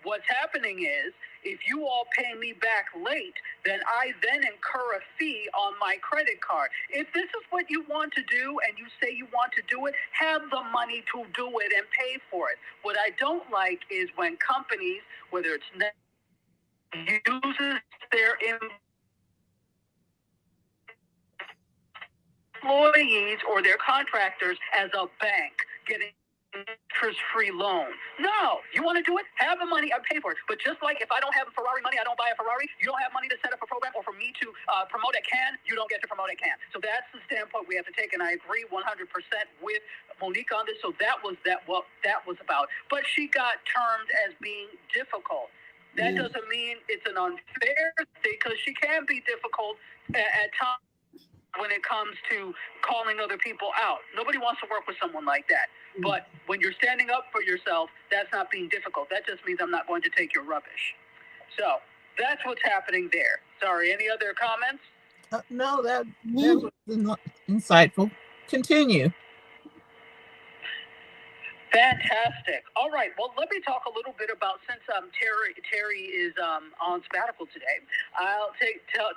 What's happening is, if you all pay me back late, then I then incur a fee on my credit card. If this is what you want to do and you say you want to do it, have the money to do it and pay for it. What I don't like is when companies, whether it's uses their employees or their contractors as a bank getting interest-free loan. No, you want to do it? Have the money, I pay for it. But just like if I don't have Ferrari money, I don't buy a Ferrari. You don't have money to set up a program, or for me to promote at Cannes, you don't get to promote at Cannes. So that's the standpoint we have to take, and I agree 100% with Monique on this. So that was what that was about. But she got termed as being difficult. That doesn't mean it's an unfair thing, because she can be difficult at times when it comes to calling other people out. Nobody wants to work with someone like that. But when you're standing up for yourself, that's not being difficult. That just means I'm not going to take your rubbish. So that's what's happening there. Sorry, any other comments? No, that was insightful. Continue. Fantastic. All right. Well, let me talk a little bit about, since Terry is on sabbatical today, I'll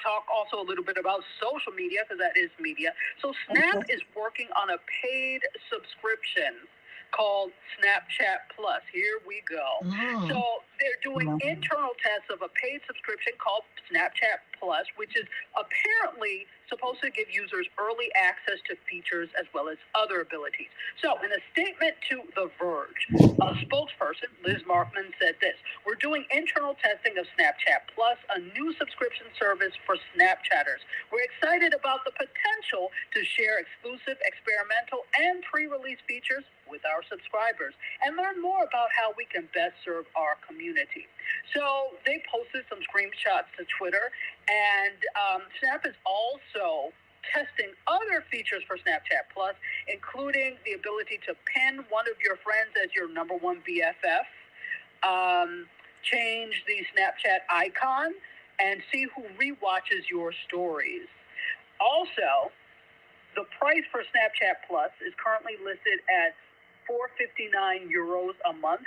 talk also a little bit about social media, because that is media. So Snap is working on a paid subscription called Snapchat Plus. Here we go. So they're doing internal tests of a paid subscription called Snapchat Plus, which is apparently supposed to give users early access to features as well as other abilities. So in a statement to The Verge, a spokesperson, Liz Markman, said this: we're doing internal testing of Snapchat Plus, a new subscription service for Snapchatters. We're excited about the potential to share exclusive, experimental, and pre-release features with our subscribers and learn more about how we can best serve our community. So they posted some screenshots to Twitter, and Snap is also testing other features for Snapchat Plus, including the ability to pin one of your friends as your number one BFF, change the Snapchat icon, and see who rewatches your stories. Also, the price for Snapchat Plus is currently listed at €459 a month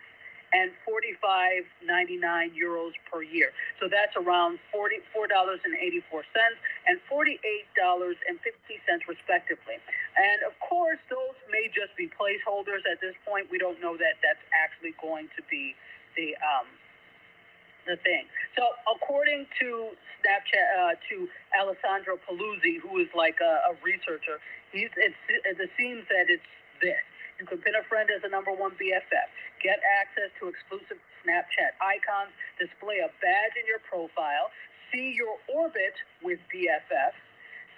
and €45.99 per year. So that's around $44.84 and $48.50 respectively. And of course, those may just be placeholders at this point. We don't know that that's actually going to be the thing. So according to Snapchat, to Alessandro Paluzzi, who is like a researcher, it seems that it's this. You can pin a friend as a number one BFF, get access to exclusive Snapchat icons, display a badge in your profile, see your orbit with BFF,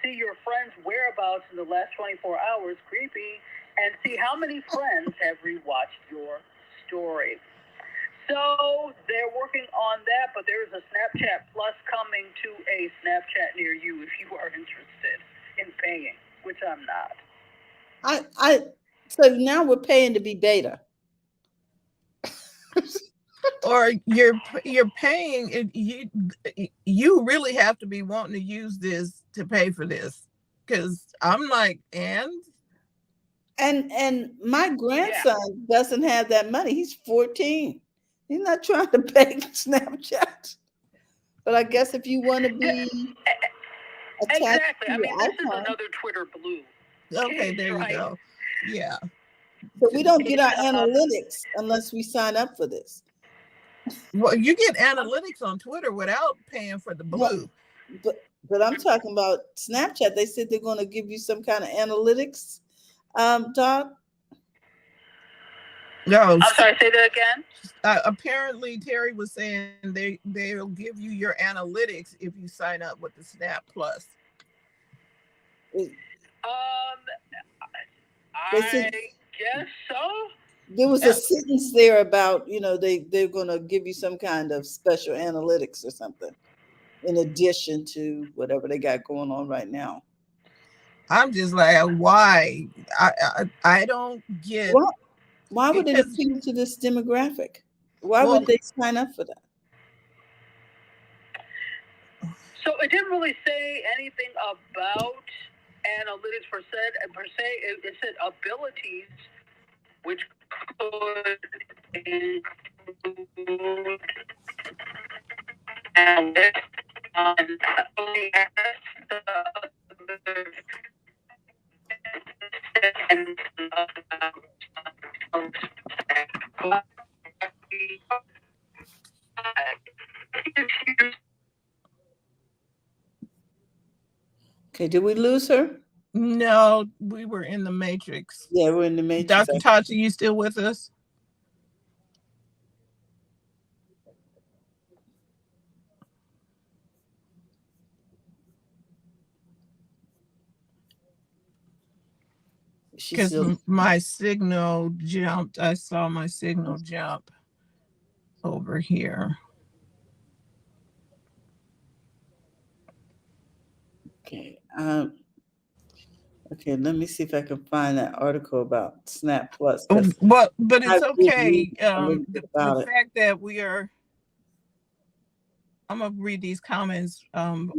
see your friend's whereabouts in the last 24 hours, creepy, and see how many friends have rewatched your story. So they're working on that, but there is a Snapchat Plus coming to a Snapchat near you if you are interested in paying, which I'm not. So now we're paying to be beta. Or you're paying, you really have to be wanting to use this to pay for this, because I'm like, and my grandson doesn't have that money. He's 14. He's not trying to pay Snapchat. But I guess if you want to be exactly. I mean, this is another Twitter blue. Okay, there you go. Yeah. So we don't get our analytics unless we sign up for this. Well, you get analytics on Twitter without paying for the blue. But I'm talking about Snapchat. They said they're going to give you some kind of analytics, Doc. No, I'm sorry, say that again. Apparently, Terry was saying they'll give you your analytics if you sign up with the Snap Plus. I guess so. There was a sentence there about, they're going to give you some kind of special analytics or something in addition to whatever they got going on right now. I'm just like, why? I don't get. Why would it appeal to this demographic? Why would they sign up for that? So it didn't really say anything about analytics per se. It said abilities, which could include analytics on Okay, did we lose her? No, we were in the Matrix. Yeah, we're in the Matrix. Dr. Taji, you still with us? Because my signal jumped. I saw my signal jump over here. Okay. Okay, let me see if I can find that article about Snap Plus. But it's okay. The fact that we are, I'm gonna read these comments from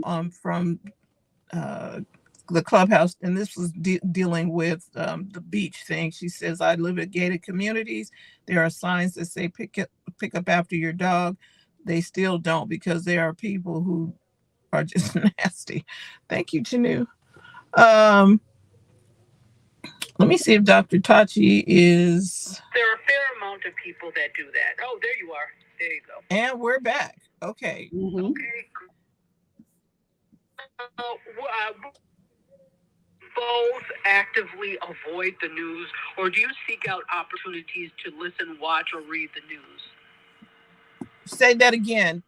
the clubhouse, and this was dealing with the beach thing. She says, I live at gated communities. There are signs that say pick up after your dog. They still don't, because there are people who are just nasty. Thank you, Chanu. Let me see if Dr. Taji is. There are a fair amount of people that do that. Oh, there you are. There you go. And we're back. Okay. Mm-hmm. Okay. Both actively avoid the news, or do you seek out opportunities to listen, watch, or read the news? Say that again.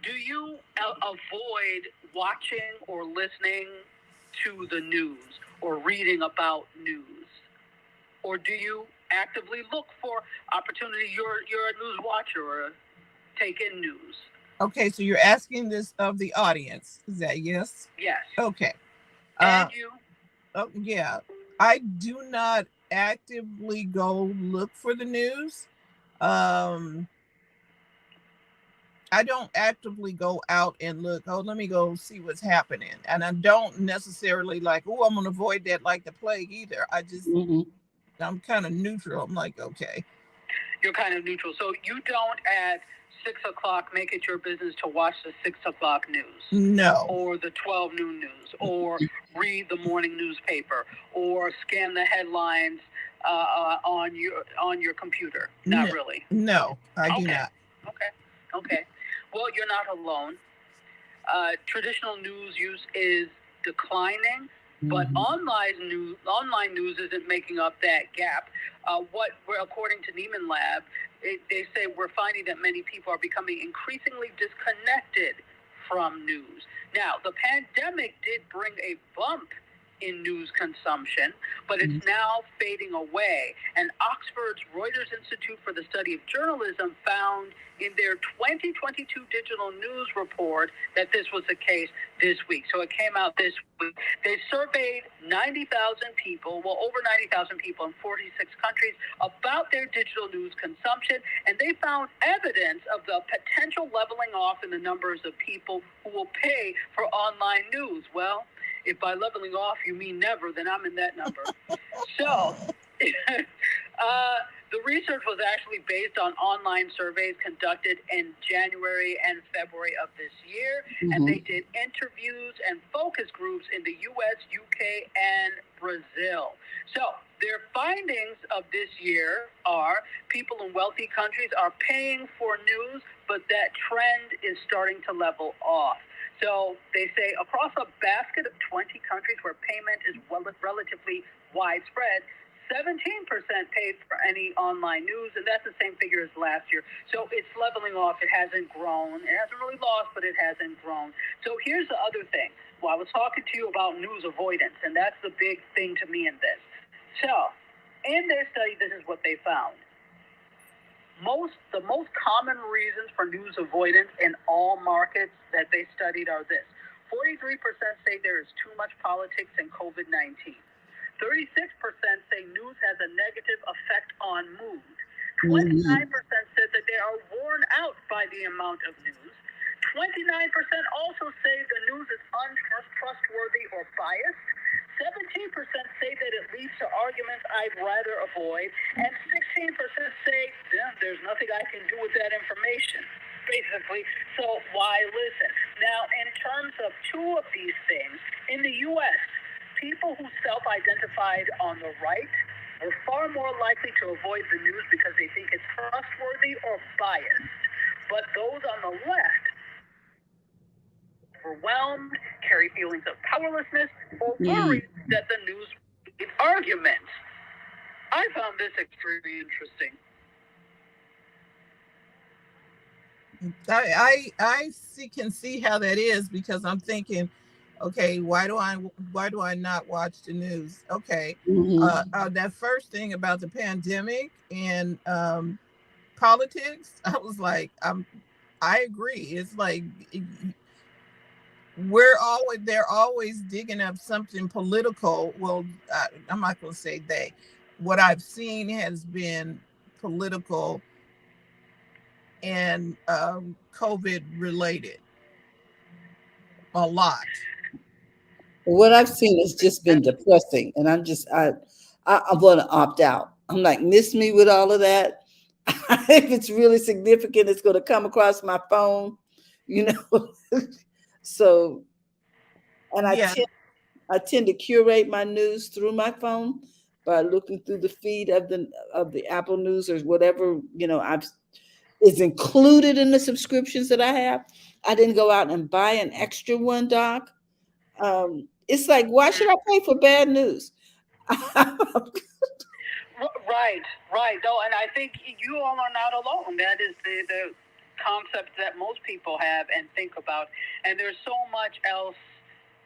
Do you avoid watching or listening to the news or reading about news? Or do you actively look for opportunity? You're a news watcher or take in news. Okay, so you're asking this of the audience. Is that yes? Yes. Okay. And you? Oh, yeah. I do not actively go look for the news. I don't actively go out and look, let me go see what's happening. And I don't necessarily like, I'm going to avoid that like the plague either. I just, I'm kind of neutral. I'm like, okay. You're kind of neutral. So you don't at 6 o'clock make it your business to watch the 6 o'clock news. No. Or the 12 noon news, or read the morning newspaper, or scan the headlines on your computer. Not really. No, I do not. Okay. Well, you're not alone. Traditional news use is declining, but online news isn't making up that gap. According to Neiman Lab, they say we're finding that many people are becoming increasingly disconnected from news. Now, the pandemic did bring a bump in news consumption, but it's now fading away. And Oxford's Reuters Institute for the Study of Journalism found in their 2022 digital news report that this was the case this week. So it came out this week. They surveyed 90,000 people, over 90,000 people in 46 countries about their digital news consumption, and they found evidence of the potential leveling off in the numbers of people who will pay for online news. Well, if by leveling off you mean never, then I'm in that number. So the research was actually based on online surveys conducted in January and February of this year, and they did interviews and focus groups in the U.S., UK, and Brazil. So their findings of this year are people in wealthy countries are paying for news, but that trend is starting to level off. So they say across a basket of 20 countries where payment is relatively widespread, 17% paid for any online news, and that's the same figure as last year. So it's leveling off. It hasn't grown. It hasn't really lost, but it hasn't grown. So here's the other thing. Well, I was talking to you about news avoidance, and that's the big thing to me in this. So in their study, this is what they found. The most common reasons for news avoidance in all markets that they studied are this. 43% say there is too much politics and COVID-19. 36% say news has a negative effect on mood. 29% said that they are worn out by the amount of news. 29% also say the news is untrustworthy or biased. 17% say that it leads to arguments I'd rather avoid. And 16% say, there's nothing I can do with that information, basically. So why listen? Now, in terms of two of these things, in the U.S., people who self-identified on the right are far more likely to avoid the news because they think it's trustworthy or biased. But those on the left, overwhelmed, carry feelings of powerlessness, or worry that the news is arguments. I found this extremely interesting. I can see how that is, because I'm thinking, okay, why do I not watch the news? Okay, that first thing about the pandemic and politics, I was like, I agree. It's like they're always digging up something political. Well, I'm not going to say they. What I've seen has been political and COVID related a lot. What I've seen has just been depressing, and I'm going to opt out. I'm like, miss me with all of that. If it's really significant, it's going to come across my phone, you know. So, and I tend to curate my news through my phone by looking through the feed of the Apple News or whatever, you know, is included in the subscriptions that I have. I didn't go out and buy an extra one, Doc. It's like, why should I pay for bad news? Right. No, and I think you all are not alone. That is the concept that most people have and think about. And there's so much else.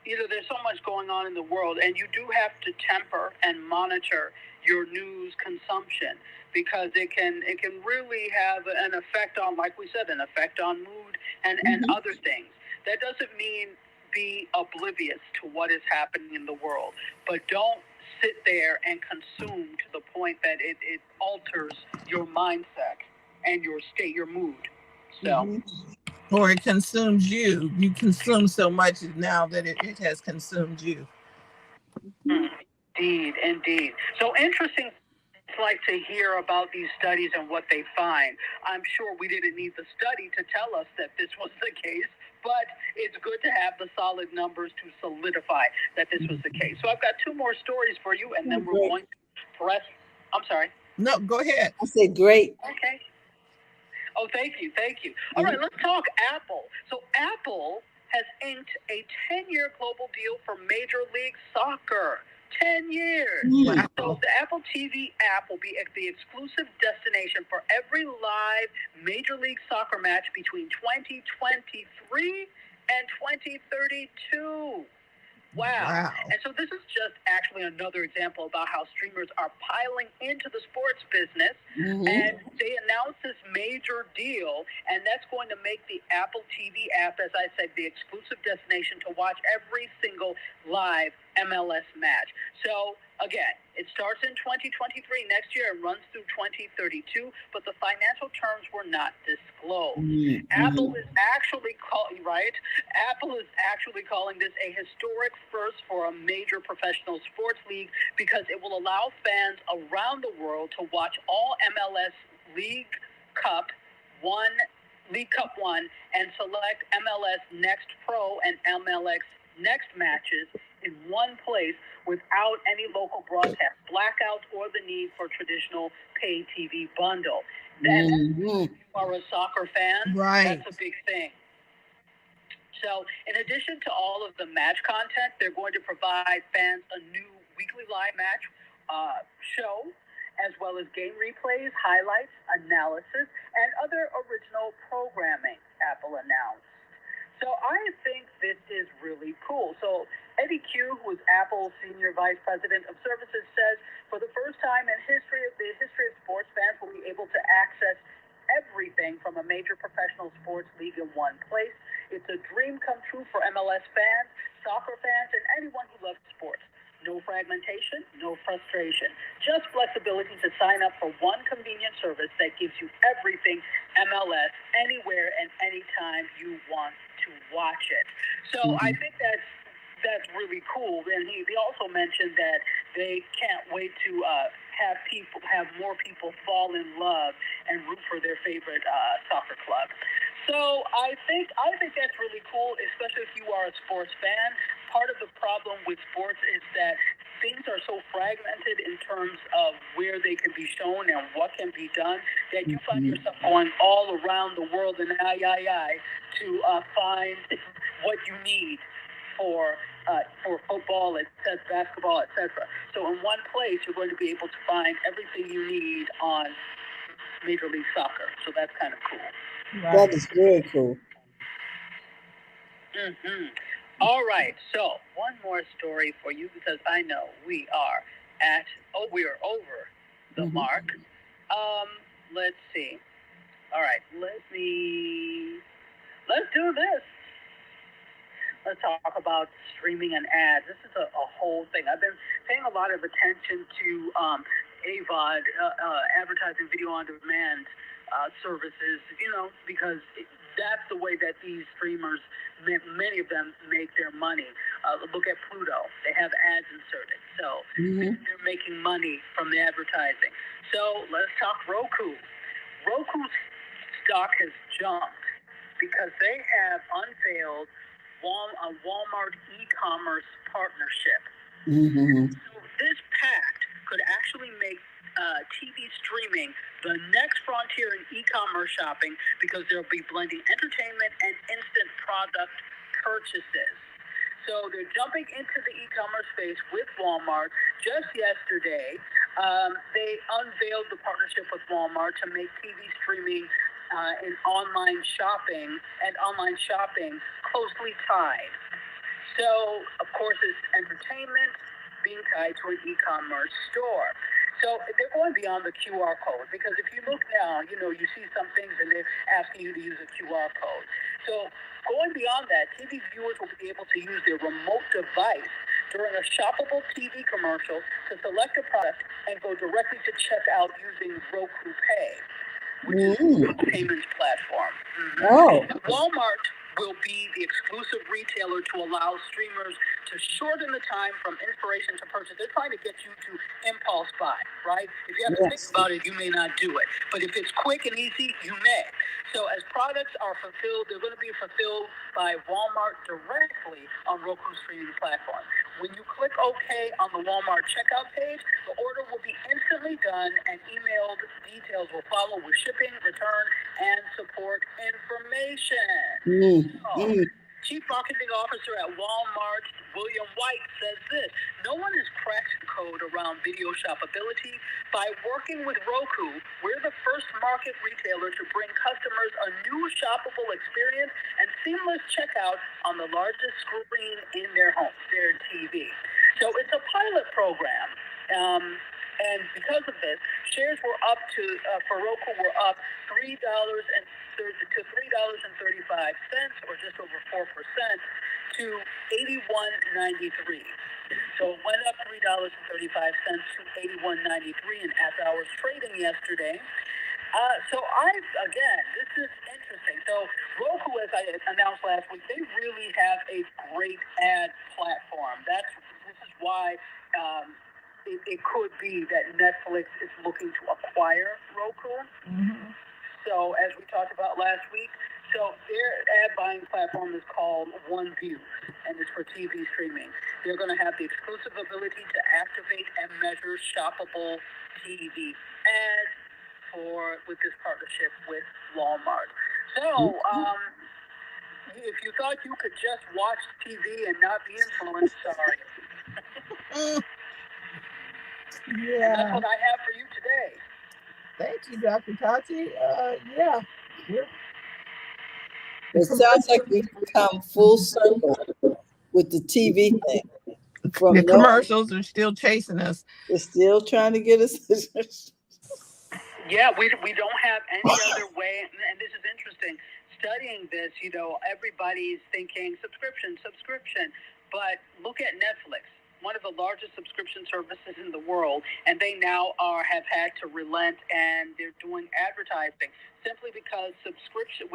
There's so much going on in the world, and you do have to temper and monitor your news consumption, because it can really have an effect on, like we said, an effect on mood and other things. That doesn't mean be oblivious to what is happening in the world, but don't sit there and consume to the point that it alters your mindset and your state, your mood. So. Or it consumes you. You consume so much now that it has consumed you. Indeed. So interesting. It's like to hear about these studies and what they find. I'm sure we didn't need the study to tell us that this was the case, but it's good to have the solid numbers to solidify that this was the case. So I've got two more stories for you, and then we're going to press. I'm sorry. No, go ahead. I said great. Okay. Oh, thank you. All right, let's talk Apple. So Apple has inked a 10-year global deal for Major League Soccer. 10 years. Wow. So the Apple TV app will be the exclusive destination for every live Major League Soccer match between 2023 and 2032. Wow. And so this is just actually another example about how streamers are piling into the sports business. And they announced this major deal, and that's going to make the Apple TV app, as I said, the exclusive destination to watch every single live MLS match. So again, it starts in 2023 next year and runs through 2032, but the financial terms were not disclosed. Apple is actually calling this a historic first for a major professional sports league, because it will allow fans around the world to watch all MLS League Cup 1 and select MLS Next Pro and MLS Next matches in one place without any local broadcast blackouts or the need for traditional pay TV bundle. Then, if you are a soccer fan, that's a big thing. So in addition to all of the match content, they're going to provide fans a new weekly live match show, as well as game replays, highlights, analysis, and other original programming, Apple announced. So I think this is really cool. So Eddie Q, who is Apple's Senior Vice President of Services, says, for the first time in history, sports league in one place. It's a dream come true for MLS fans, soccer fans, and anyone who loves sports. No fragmentation, no frustration, just flexibility to sign up for one convenient service that gives you everything MLS anywhere and anytime you want to watch it. So I think that's really cool. And he also mentioned that they can't wait to have more people fall in love and root for their favorite soccer club. So I think that's really cool, especially if you are a sports fan. Part of the problem with sports is that things are so fragmented in terms of where they can be shown and what can be done that you find yourself going all around the world and to find what you need for football, basketball, etc. So in one place, you're going to be able to find everything you need on Major League Soccer. So that's kind of cool. That is very cool. All right, so one more story for you because I know we are over the mark. Let's see. All right, let's do this. Let's talk about streaming and ads. This is a whole thing. I've been paying a lot of attention to AVOD, advertising video on demand services, because that's the way that these streamers, many of them, make their money. Look at Pluto. They have ads inserted. So they're making money from the advertising. So let's talk Roku. Roku's stock has jumped because they have unveiled a Walmart e-commerce partnership. So this pact could actually make TV streaming the next frontier in e-commerce shopping because they'll be blending entertainment and instant product purchases. So they're jumping into the e-commerce space with Walmart. Just yesterday, they unveiled the partnership with Walmart to make TV streaming and online shopping closely tied. So, of course, it's entertainment being tied to an e-commerce store. So they're going beyond the QR code because if you look now, you see some things and they're asking you to use a QR code. So going beyond that, TV viewers will be able to use their remote device during a shoppable TV commercial to select a product and go directly to checkout using Roku Pay, which is a payments platform. Walmart will be the exclusive retailer to allow streamers to shorten the time from inspiration to purchase. They're trying to get you to impulse buy, right? If you have to think about it, you may not do it. But if it's quick and easy, you may. So as products are fulfilled, they're going to be fulfilled by Walmart directly on Roku's streaming platform. When you click OK on the Walmart checkout page, the order will be instantly done and emailed details will follow with shipping, return, and support information. Chief Marketing Officer at Walmart, William White, says this: no one has cracked the code around video shoppability. By working with Roku, we're the first market retailer to bring customers a new shoppable experience and seamless checkout on the largest screen in their home, their TV. So it's a pilot program. And because of this, shares were up for Roku were up $3 to $3.35, or just over 4%, to $81.93. So it went up $3.35 to $81.93 in after-hours trading yesterday. This is interesting. So Roku, as I announced last week, they really have a great ad platform. This is why it could be that Netflix is looking to acquire Roku. So as we talked about last week, so their ad buying platform is called OneView, and it's for TV streaming. They're going to have the exclusive ability to activate and measure shoppable TV ads with this partnership with Walmart. So if you thought you could just watch TV and not be influenced, sorry. And that's what I have for you today. Thank you, Dr. Taji. It sounds like we've come full circle with the TV thing. The commercials are still chasing us. They're still trying to get us. Yeah, we don't have any other way, and this is interesting. studying this, everybody's thinking subscription, but look at Netflix, one of the largest subscription services in the world, and they now have had to relent, and they're doing advertising simply because subscription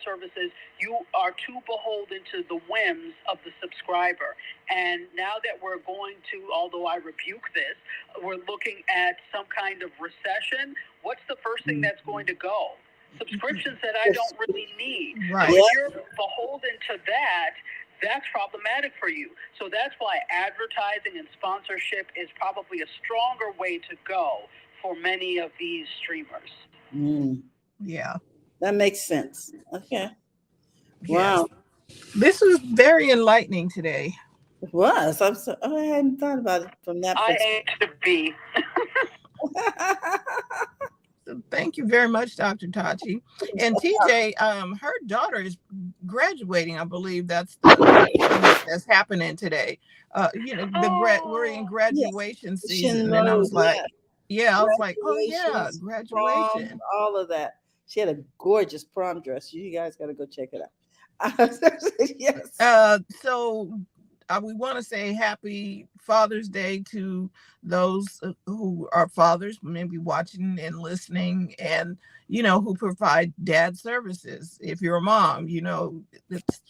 services, you are too beholden to the whims of the subscriber. And now that we're going to, although I rebuke this, we're looking at some kind of recession. What's the first thing that's going to go? Subscriptions that I don't really need. Right. So if you're beholden to that, that's problematic for you. So that's why advertising and sponsorship is probably a stronger way to go for many of these streamers. Yeah. That makes sense. Okay. Yes. Wow. This was very enlightening today. It was. I hadn't thought about it from that I perspective. aim to be. Thank you very much, Dr. Taji. And TJ, her daughter is graduating. I believe that's that's happening today. We're in graduation season, and I was like, I was like, oh yeah, graduation, prom, all of that. She had a gorgeous prom dress. You guys got to go check it out. Yes. So we want to say happy Father's Day to those who are fathers, maybe watching and listening, and who provide dad services. If you're a mom,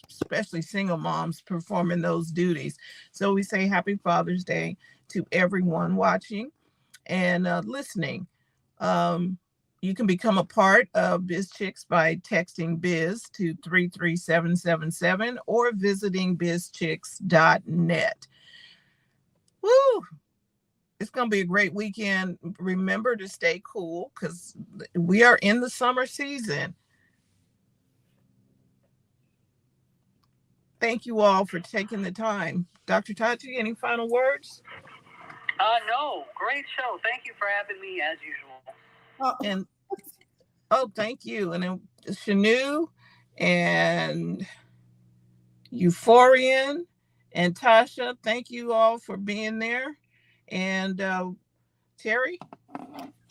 especially single moms performing those duties. So we say happy Father's Day to everyone watching and listening. You can become a part of BizChicks by texting Biz to 33777 or visiting bizchicks.net. Woo! It's going to be a great weekend. Remember to stay cool because we are in the summer season. Thank you all for taking the time. Dr. Taji, any final words? No, great show. Thank you for having me as usual. Thank you. And then Shanu and Euphorian and Tasha, thank you all for being there. And Terry?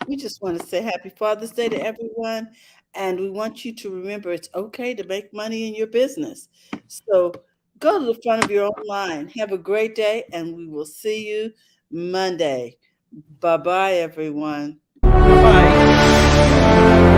We just want to say happy Father's Day to everyone. And we want you to remember it's okay to make money in your business. So go to the front of your own line. Have a great day, and we will see you Monday. Bye-bye, everyone.